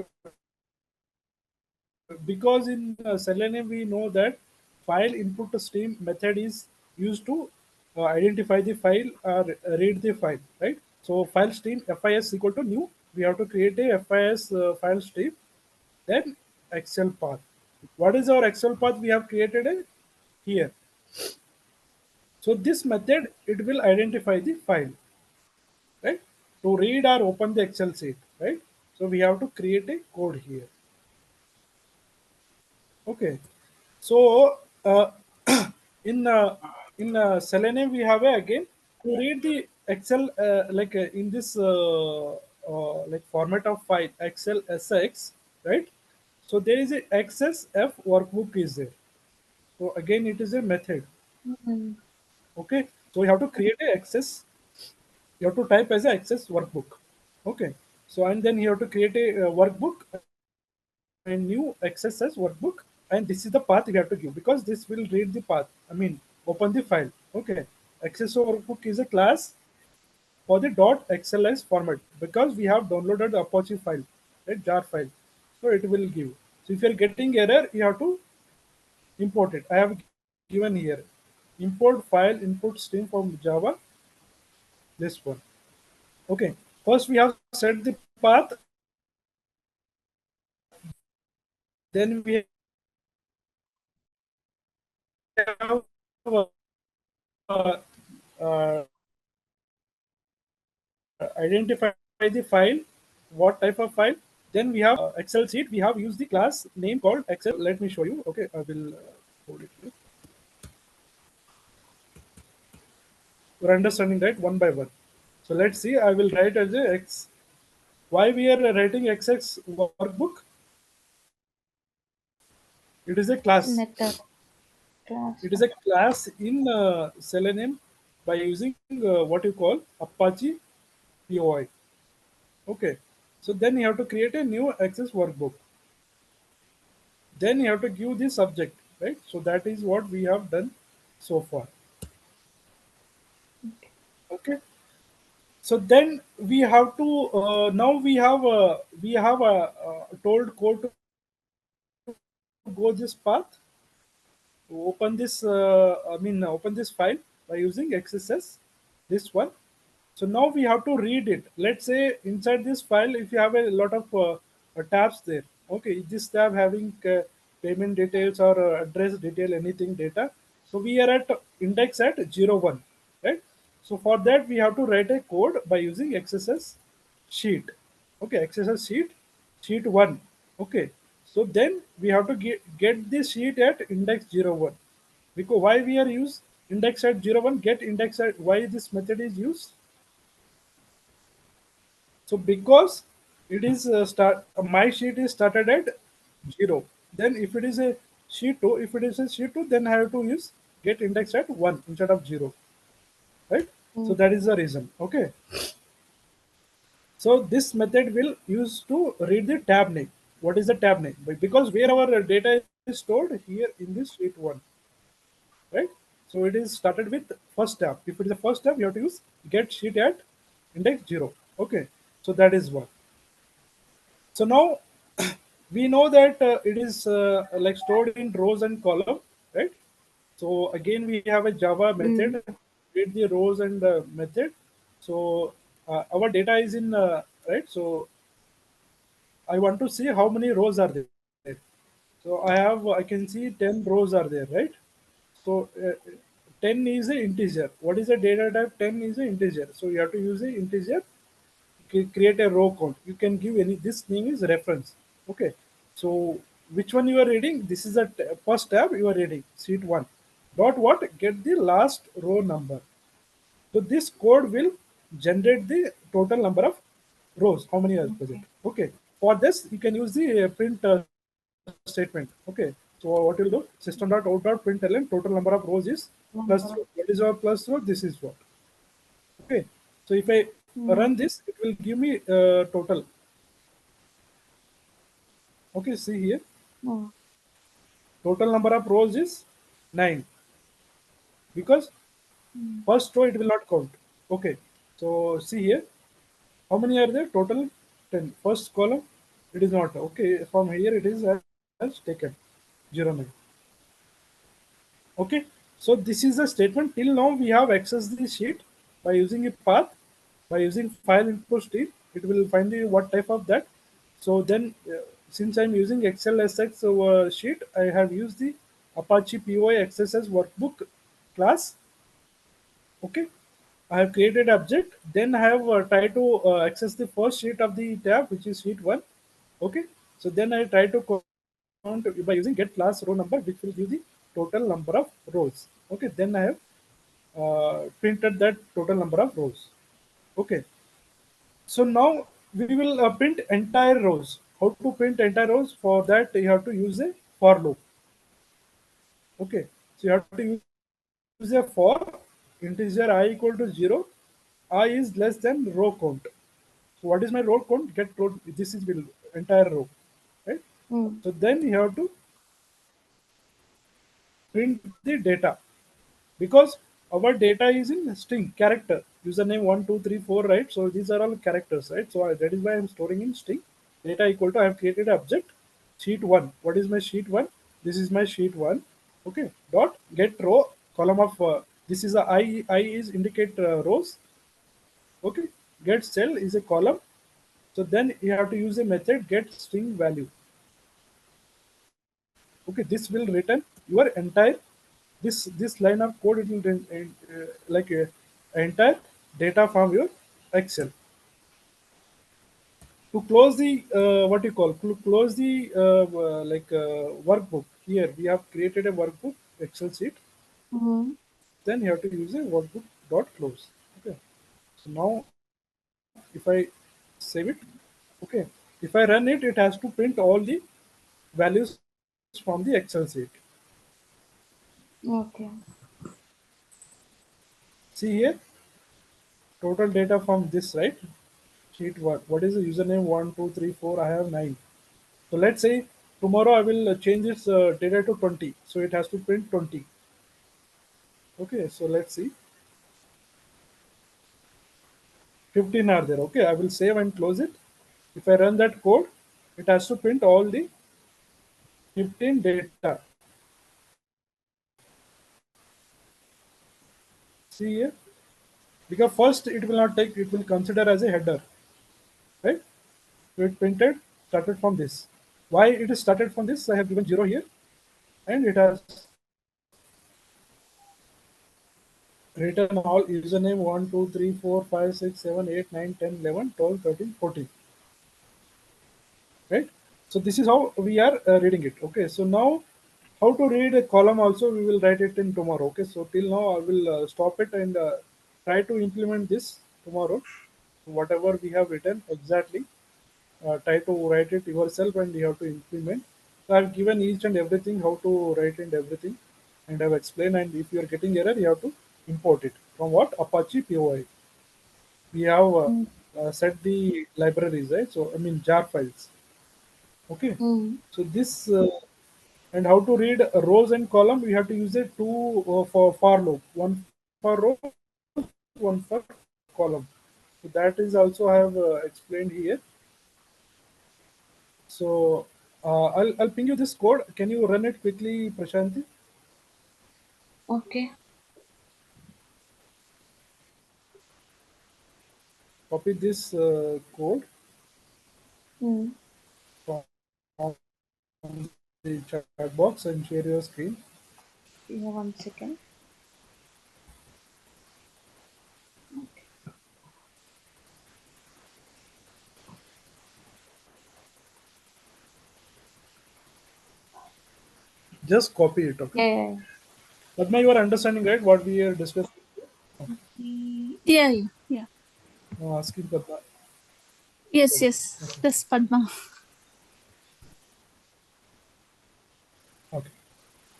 Speaker 1: because in Selenium we know that file input stream method is used to identify the file or read the file, right? So file stream FIS equal to new. We have to create a FIS file stream, then Excel path. What is our Excel path we have created here? So this method it will identify the file, right? To read or open the Excel sheet, right? So we have to create a code here. Okay. So in Selenium we have again to read the Excel in this like format of file Excel SX, right? So there is a XSF workbook is there. So again it is a method.
Speaker 2: Mm.
Speaker 1: Okay. So you have to create a access. You have to type as a access workbook. Okay. So and then you have to create a workbook and new XSS workbook, and this is the path we have to give because this will read the path. I mean, open the file. Okay, XSS workbook is a class for the .xls format because we have downloaded the Apache file, right, jar file. So it will give. So if you are getting error, you have to import it. I have given here import file input stream from Java. This one. Okay. First we have set the path. Then we have uh, uh, identify the file, what type of file. Then we have Excel sheet. We have used the class name called Excel. Let me show you. Okay, I will hold it here. We're understanding right one by one. So let's see. I will write as a X. Why we are writing XX workbook? It is a class.
Speaker 2: Method class.
Speaker 1: It is a class in Selenium by using what you call Apache POI. Okay. So then you have to create a new access workbook. Then you have to give the subject, right? So that is what we have done so far. Okay. So then we have to now we have told code to go this path to open this open this file by using XSS, this one. So now we have to read it. Let's say inside this file, if you have a lot of tabs there, okay, this tab having payment details or address detail, anything data. So we are at index at 01, right? So for that we have to write a code by using XSS sheet. Okay, XSS sheet 1. Okay, so then we have to get this sheet at index 01. Because why we are use index at 01, get index at, why this method is used? So because it is my sheet is started at 0. Then if it is a sheet 2, if it is a sheet 2, then I have to use get index at 1 instead of 0, right? So
Speaker 2: Mm.
Speaker 1: that is the reason. Okay. So this method will use to read the tab name. What is the tab name? Because where our data is stored here in this sheet 1, right? So it is started with first tab. If it is the first tab, you have to use get sheet at index 0. Okay. So that is one. So now we know that it is like stored in rows and column, right? So again, we have a Java
Speaker 2: Mm.
Speaker 1: method, read the rows and method. So our data is in right. So I want to see how many rows are there. So I can see 10 rows are there, right? So 10 is a integer. What is the data type? 10 is a integer. So you have to use a integer, create a row count. You can give any, this thing is reference. Okay. So which one you are reading? This is the first tab you are reading, sheet 1. Dot what? Get the last row number. So this code will generate the total number of rows, how many are present.
Speaker 2: Okay.
Speaker 1: Okay. For this, you can use the print statement. Okay. So what will do? System.out.println total number of rows is plus row.
Speaker 2: Number of.
Speaker 1: What is our plus row? This is what. Okay. So if I
Speaker 2: Mm.
Speaker 1: run this, it will give me total. Okay. See here.
Speaker 2: Mm.
Speaker 1: Total number of rows is 9 because
Speaker 2: Mm.
Speaker 1: first row it will not count. Okay. So see here. How many are there? Total 10. First column, it is not. Okay, from here it is as taken 0, 9. Okay, so this is the statement. Till now we have accessed the sheet by using a path, by using file input stream. It will find the what type of that. So then, since I'm using Excel SX sheet, I have used the Apache POI XSS workbook class. Okay, I have created object. Then I have tried to access the first sheet of the tab, which is sheet 1. Okay, so then I try to count by using get class row number, which will give the total number of rows. Okay, then I have printed that total number of rows. Okay, so now we will print entire rows. How to print entire rows? For that you have to use a for loop. Okay, so you have to use a for integer I equal to 0. I is less than row count. So what is my row count? Get row. This is will entire row, right? So
Speaker 2: Mm.
Speaker 1: then you have to print the data because our data is in string character. Username 1 2 3 4, right? So these are all characters, right? So that is why I'm storing in string. Data equal to I have created object sheet 1. What is my sheet 1? This is my sheet 1. Okay. Dot get row column of this is a I is indicate rows. Okay. Get cell is a column. So then you have to use a method get string value. Okay, this will return your entire this line of code. It will like entire data from your Excel. To close the what you call to close the workbook. Here we have created a workbook Excel sheet.
Speaker 2: Mm.
Speaker 1: Then you have to use a workbook dot close. Okay. So now if I save it, okay, if I run it, it has to print all the values from the Excel sheet.
Speaker 2: Okay.
Speaker 1: See here, total data from this, right? Sheet 1. What is the username? 1 2 3 4. I have 9. So let's say tomorrow I will change this data to 20. So it has to print 20. Okay, so let's see. 15 are there. Okay, I will save and close it. If I run that code, it has to print all the 15 data. See here, because first it will not take, it will consider as a header, right? So it printed, started from this. Why it is started from this? I have given 0 here, and it has written all username 1 2 3 4 5 6 7 8 9 10 11 12 13 14, right? So this is how we are reading it. Okay, so now how to read a column also we will write it in tomorrow. Okay, so till now I will stop it and try to implement this tomorrow. Whatever we have written exactly, try to write it yourself and you have to implement. So I've given each and everything how to write and everything, and I've explained. And if you are getting error, you have to import it from what Apache POI. We have
Speaker 2: Mm.
Speaker 1: set the libraries, right? So I mean jar files. Okay,
Speaker 2: Mm.
Speaker 1: so this and how to read rows and column. We have to use it two for loop, one for rows, one for column. So that is also I have explained here. So I'll ping you this code. Can you run it quickly, Prashanti?
Speaker 2: Okay.
Speaker 1: Copy this code
Speaker 2: Mm.
Speaker 1: from the the chat box and share your screen.
Speaker 2: Yeah, 1 second. Okay.
Speaker 1: Just copy it, okay?
Speaker 2: Yeah,
Speaker 1: Padma, you are understanding, right? What we are discussing?
Speaker 2: yeah.
Speaker 3: Yeah, yeah, yeah.
Speaker 1: No, asking Padma.
Speaker 3: Yes, yes.
Speaker 1: Okay.
Speaker 3: That's Padma.
Speaker 1: Okay.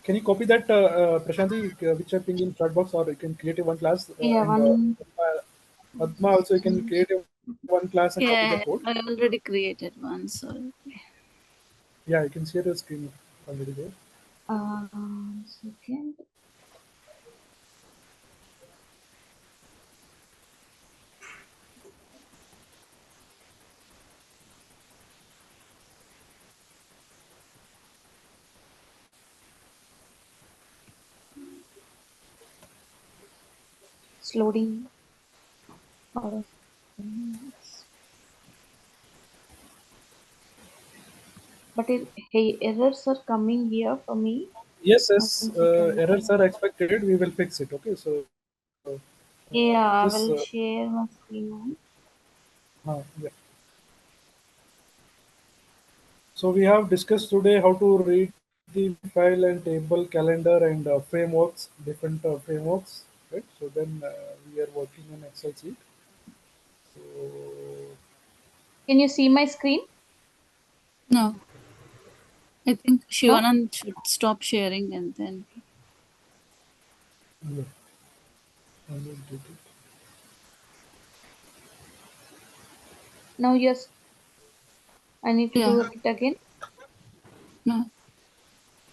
Speaker 1: Can you copy that, Prashanti, which I ping in chat box, or you can create a one class
Speaker 2: Yeah,
Speaker 1: and
Speaker 2: one.
Speaker 1: Padma also you can create a one class and copy the
Speaker 3: Yeah,
Speaker 1: code.
Speaker 3: I already created one. So
Speaker 1: Yeah, you can share your screen already there.
Speaker 2: 1 second. It's loading. Or but hey, errors are coming here for me.
Speaker 1: Yes, yes.
Speaker 2: 1 second.
Speaker 1: Errors are expected. We will fix it. Okay, so
Speaker 2: Yeah, I
Speaker 1: just
Speaker 2: will share my screen.
Speaker 1: yeah. So we have discussed today how to read the file and table calendar and frameworks, different frameworks, right? So then we are working on Excel sheet. So
Speaker 2: Can you see my screen?
Speaker 3: no, I think
Speaker 2: No?
Speaker 3: Shivanand should stop sharing and then.
Speaker 1: yeah, I will do it.
Speaker 2: Now, yes, I need to
Speaker 3: Yeah,
Speaker 2: do it again.
Speaker 3: no,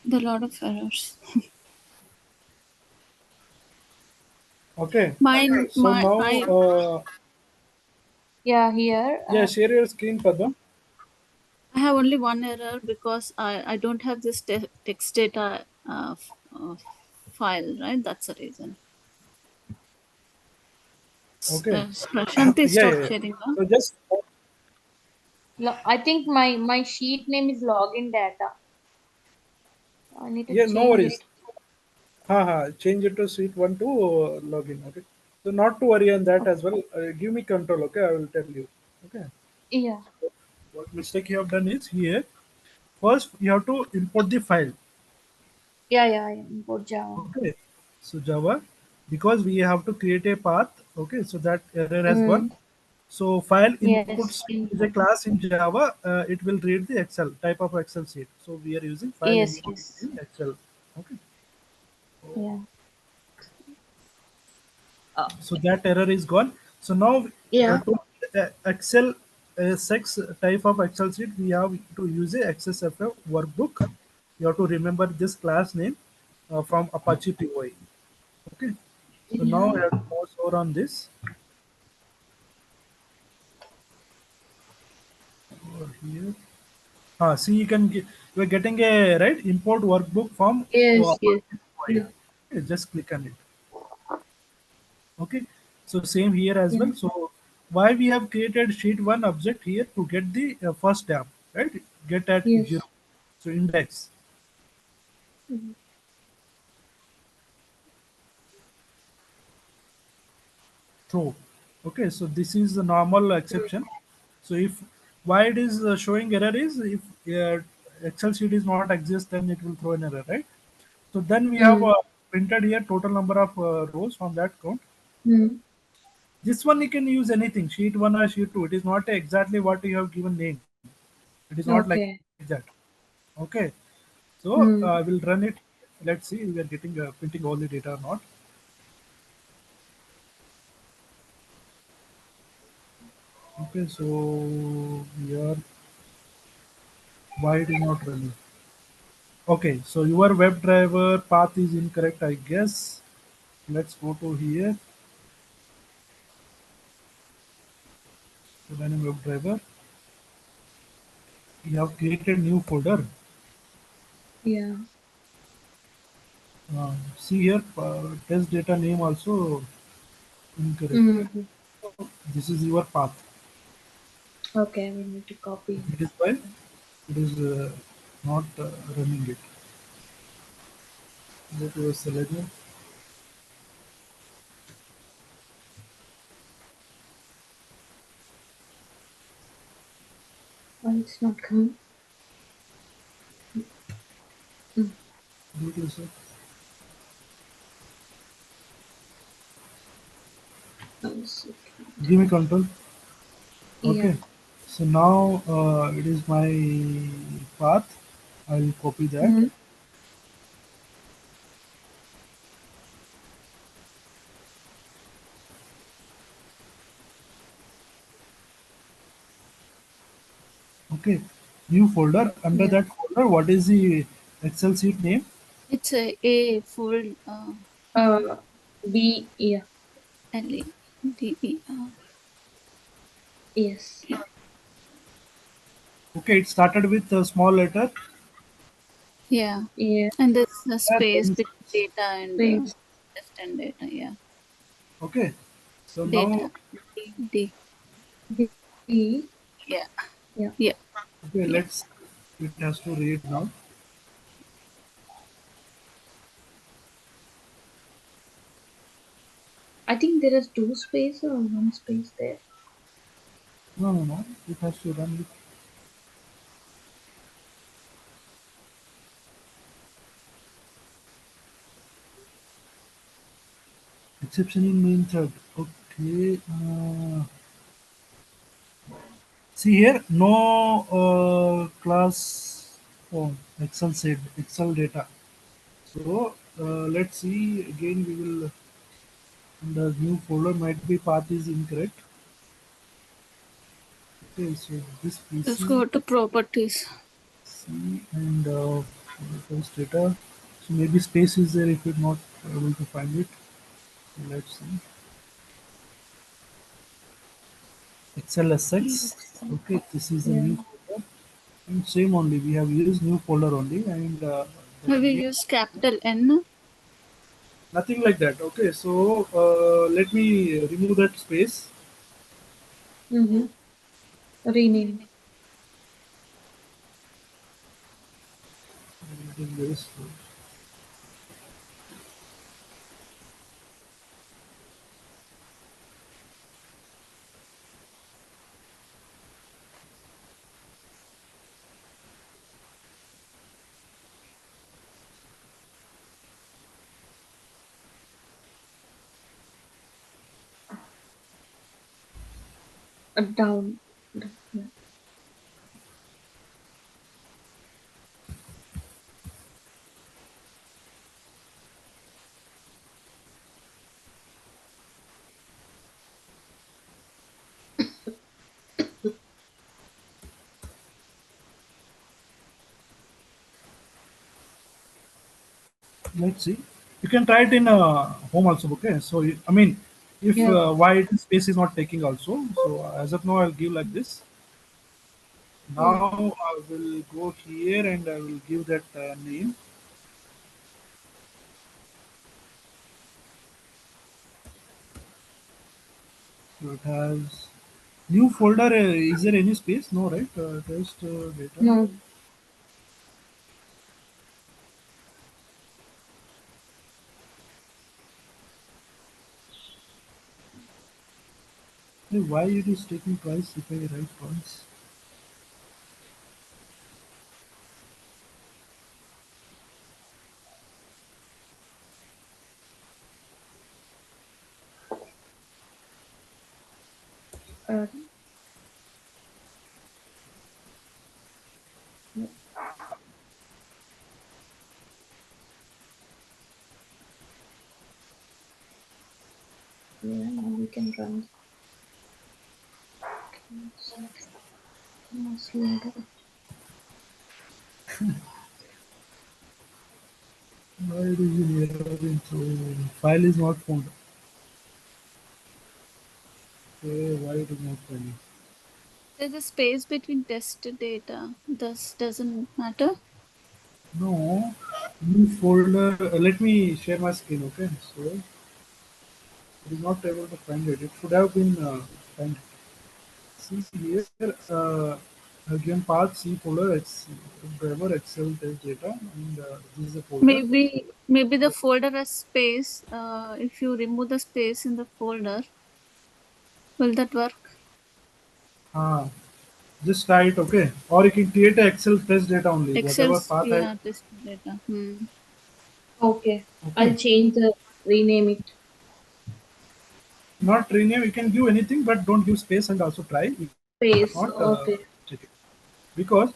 Speaker 3: there are a lot of errors.
Speaker 1: Okay.
Speaker 3: Mine,
Speaker 1: So
Speaker 3: my,
Speaker 1: now,
Speaker 2: Yeah, here.
Speaker 1: yeah, share your screen, Padma.
Speaker 3: I have only one error because I don't have this text data file, right? That's the reason.
Speaker 1: Okay.
Speaker 3: Prashanti,
Speaker 1: Yeah,
Speaker 3: stop
Speaker 1: yeah, yeah.
Speaker 3: sharing now.
Speaker 1: So just
Speaker 2: I think my sheet name is login data. I need to
Speaker 1: yeah, no
Speaker 2: change it.
Speaker 1: worries. Change it to sheet one to login. Okay. So not to worry on that
Speaker 2: Okay.
Speaker 1: as well. Give me control. Okay, I will tell you. Okay.
Speaker 2: Yeah.
Speaker 1: What mistake you have done is here. First, you have to import the file.
Speaker 2: Yeah, yeah, I import Java.
Speaker 1: Okay. So Java, because we have to create a path. Okay. So that error has gone.
Speaker 2: Mm.
Speaker 1: So file input
Speaker 2: Yes,
Speaker 1: sheet is a
Speaker 2: input.
Speaker 1: class in Java. It will read the Excel type of Excel sheet. So we are using file
Speaker 2: Yes,
Speaker 1: input
Speaker 2: yes.
Speaker 1: in Excel. Okay.
Speaker 2: Yeah.
Speaker 1: So that error is gone. So now
Speaker 2: Yeah.
Speaker 1: to Excel sex type of Excel sheet, we have to use a XSFF workbook. You have to remember this class name from Apache POI. Okay. So now I
Speaker 2: Yeah.
Speaker 1: have to mouse over on this over here. See, you are getting a right import workbook from
Speaker 2: Yes, yes.
Speaker 1: Apache POI.
Speaker 2: Yeah.
Speaker 1: Okay, just click on it. Okay, so same here as
Speaker 2: Yeah.
Speaker 1: well. So why we have created sheet one object here to get the first tab, right? Get at
Speaker 2: Yes.
Speaker 1: zero. So index
Speaker 2: Mhm.
Speaker 1: throw. Okay, so this is the normal exception. So if why it is showing error is if Excel sheet is not exist, then it will throw an error, right? So then we have
Speaker 2: Mm.
Speaker 1: printed here total number of rows from that count.
Speaker 2: Mm.
Speaker 1: This one you can use anything, sheet one or sheet two. It is not exactly what you have given name. It is not like
Speaker 2: Okay.
Speaker 1: that. Okay. So
Speaker 2: Mm.
Speaker 1: I will run it. Let's see we are getting printing all the data or not. Okay, so we are why it is not running. Okay, so your WebDriver path is incorrect, I guess. Let's go to here. Selenium WebDriver. You have created new folder.
Speaker 2: Yeah.
Speaker 1: See here, test data name also incorrect.
Speaker 2: Mm.
Speaker 1: This is your path.
Speaker 2: Okay, we need to copy.
Speaker 1: It is why it is. not running it. Go to your Selenium.
Speaker 2: Why it's not coming? Mm.
Speaker 1: Go to yourself.
Speaker 2: One second.
Speaker 1: Give me control.
Speaker 2: Yeah.
Speaker 1: Okay. So now it is my path. I will copy that.
Speaker 2: Mm-hmm.
Speaker 1: Okay. New folder. Under
Speaker 2: Yeah.
Speaker 1: that folder, what is the Excel sheet name?
Speaker 3: It's a full
Speaker 2: Uh, yeah.
Speaker 3: LEDER.
Speaker 2: Yes.
Speaker 1: Okay. It started with a small letter.
Speaker 3: Yeah,
Speaker 2: Yeah.
Speaker 3: and there's a
Speaker 1: Yeah,
Speaker 3: space
Speaker 1: then
Speaker 3: between data and
Speaker 2: Space.
Speaker 3: test and data. Yeah,
Speaker 1: okay. So now,
Speaker 3: data. D.
Speaker 2: D.
Speaker 3: Yeah,
Speaker 2: Yeah.
Speaker 3: yeah,
Speaker 1: okay,
Speaker 3: yeah.
Speaker 1: let's. It has to read now.
Speaker 2: I think there is two space or one space there.
Speaker 1: No, no, no. It has to run with exception in main thread. Okay. See here, no class form Excel said Excel data. So let's see again. We will the new folder might be path is incorrect. Okay, so this
Speaker 3: Let's
Speaker 1: PC
Speaker 3: go to properties.
Speaker 1: C and first data. So maybe space is there if you're not able to find it. Let's see. XLSX. Okay, this is a
Speaker 2: Yeah.
Speaker 1: new folder. And same only, we have used new folder only and the
Speaker 3: We
Speaker 1: name,
Speaker 3: use capital N.
Speaker 1: nothing like that. Okay, so let me remove that space.
Speaker 2: Mm-hmm. Rename.
Speaker 1: In this.
Speaker 2: Down. Yeah.
Speaker 1: Let's see. You can try it in home also. Okay, so I mean, if
Speaker 2: Yeah.
Speaker 1: why space is not taking also. So as of now, I'll give like this.
Speaker 2: Yeah.
Speaker 1: Now I will go here and I will give that name. So it has new folder. Is there any space? No, right? Test data.
Speaker 2: No.
Speaker 1: Hey, why it is taking twice if I write once?
Speaker 2: Uh, yeah. Now we can run. Most loader.
Speaker 1: Why it is in error into file is not found. Okay, why it is not finding?
Speaker 3: There's a space between test data. This doesn't matter.
Speaker 1: No, new folder. Let me share my screen. Okay, so it is not able to find it. It should have been find. See here. I've given path C folder X driver Excel test data, and this is a folder.
Speaker 3: Maybe the folder has space. If you remove the space in the folder, will that work?
Speaker 1: Ah, just write okay, or you can create a Excel test data only. Whatever
Speaker 3: Excel's,
Speaker 1: path I
Speaker 3: yeah, test data.
Speaker 2: Okay. I'll
Speaker 1: okay.
Speaker 2: change the rename it.
Speaker 1: Not rename. You can give anything, but don't give space and also try. If
Speaker 2: Space.
Speaker 1: not,
Speaker 2: Okay.
Speaker 1: check it. Because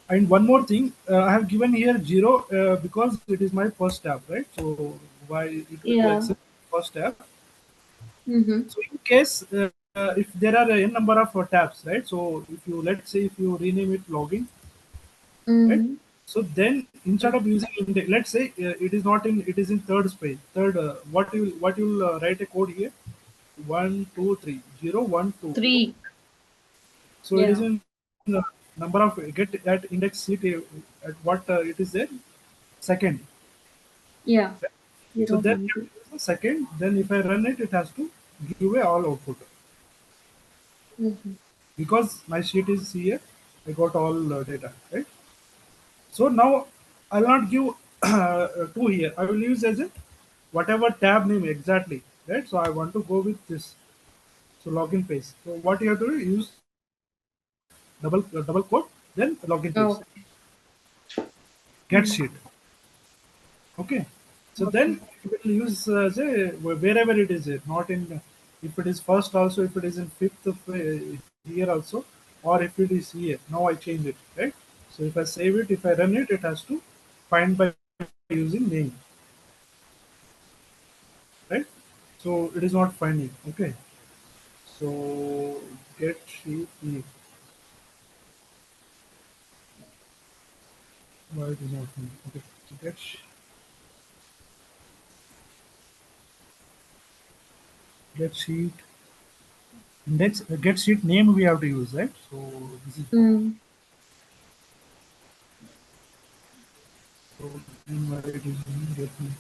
Speaker 1: and one more thing, I have given here 0 because it is my first tab, right? So why it will
Speaker 2: Yeah.
Speaker 1: accept first tab.
Speaker 2: Mm-hmm.
Speaker 1: So in case if there are a n number of tabs, right? So if you let's say if you rename it login, right?
Speaker 2: Mm-hmm.
Speaker 1: So then instead of using index, let's say it is not in it is in third space. Third, what you will write a code here? 1 2 3 0 1 2.
Speaker 2: 3.
Speaker 1: So it is
Speaker 2: Yeah.
Speaker 1: in number of get at index seat at what it is there second.
Speaker 2: Yeah.
Speaker 1: So
Speaker 2: Zero,
Speaker 1: then
Speaker 2: one,
Speaker 1: you
Speaker 2: two.
Speaker 1: have to use the second. Then if I run it, it has to give away all output
Speaker 2: Mm-hmm.
Speaker 1: because my sheet is here. I got all data, right? So now I'll not give two here. I will use as a whatever tab name exactly, right? So I want to go with this. So login page. So what you have to do, use double quote, then login page,
Speaker 2: Oh,
Speaker 1: get sheet. Okay. So
Speaker 2: okay.
Speaker 1: then you will use say wherever it is, not in if it is first also, if it is in fifth of, here also, or if it is here. Now I change it, right? So if I save it, if I run it, it has to find by using name, right? So it is not finding. Okay. So get sheet name. Why it is not finding? Okay. So get sheet index get sheet name we have to use, right? So this is what.
Speaker 2: Mm.
Speaker 1: So in where it is get name.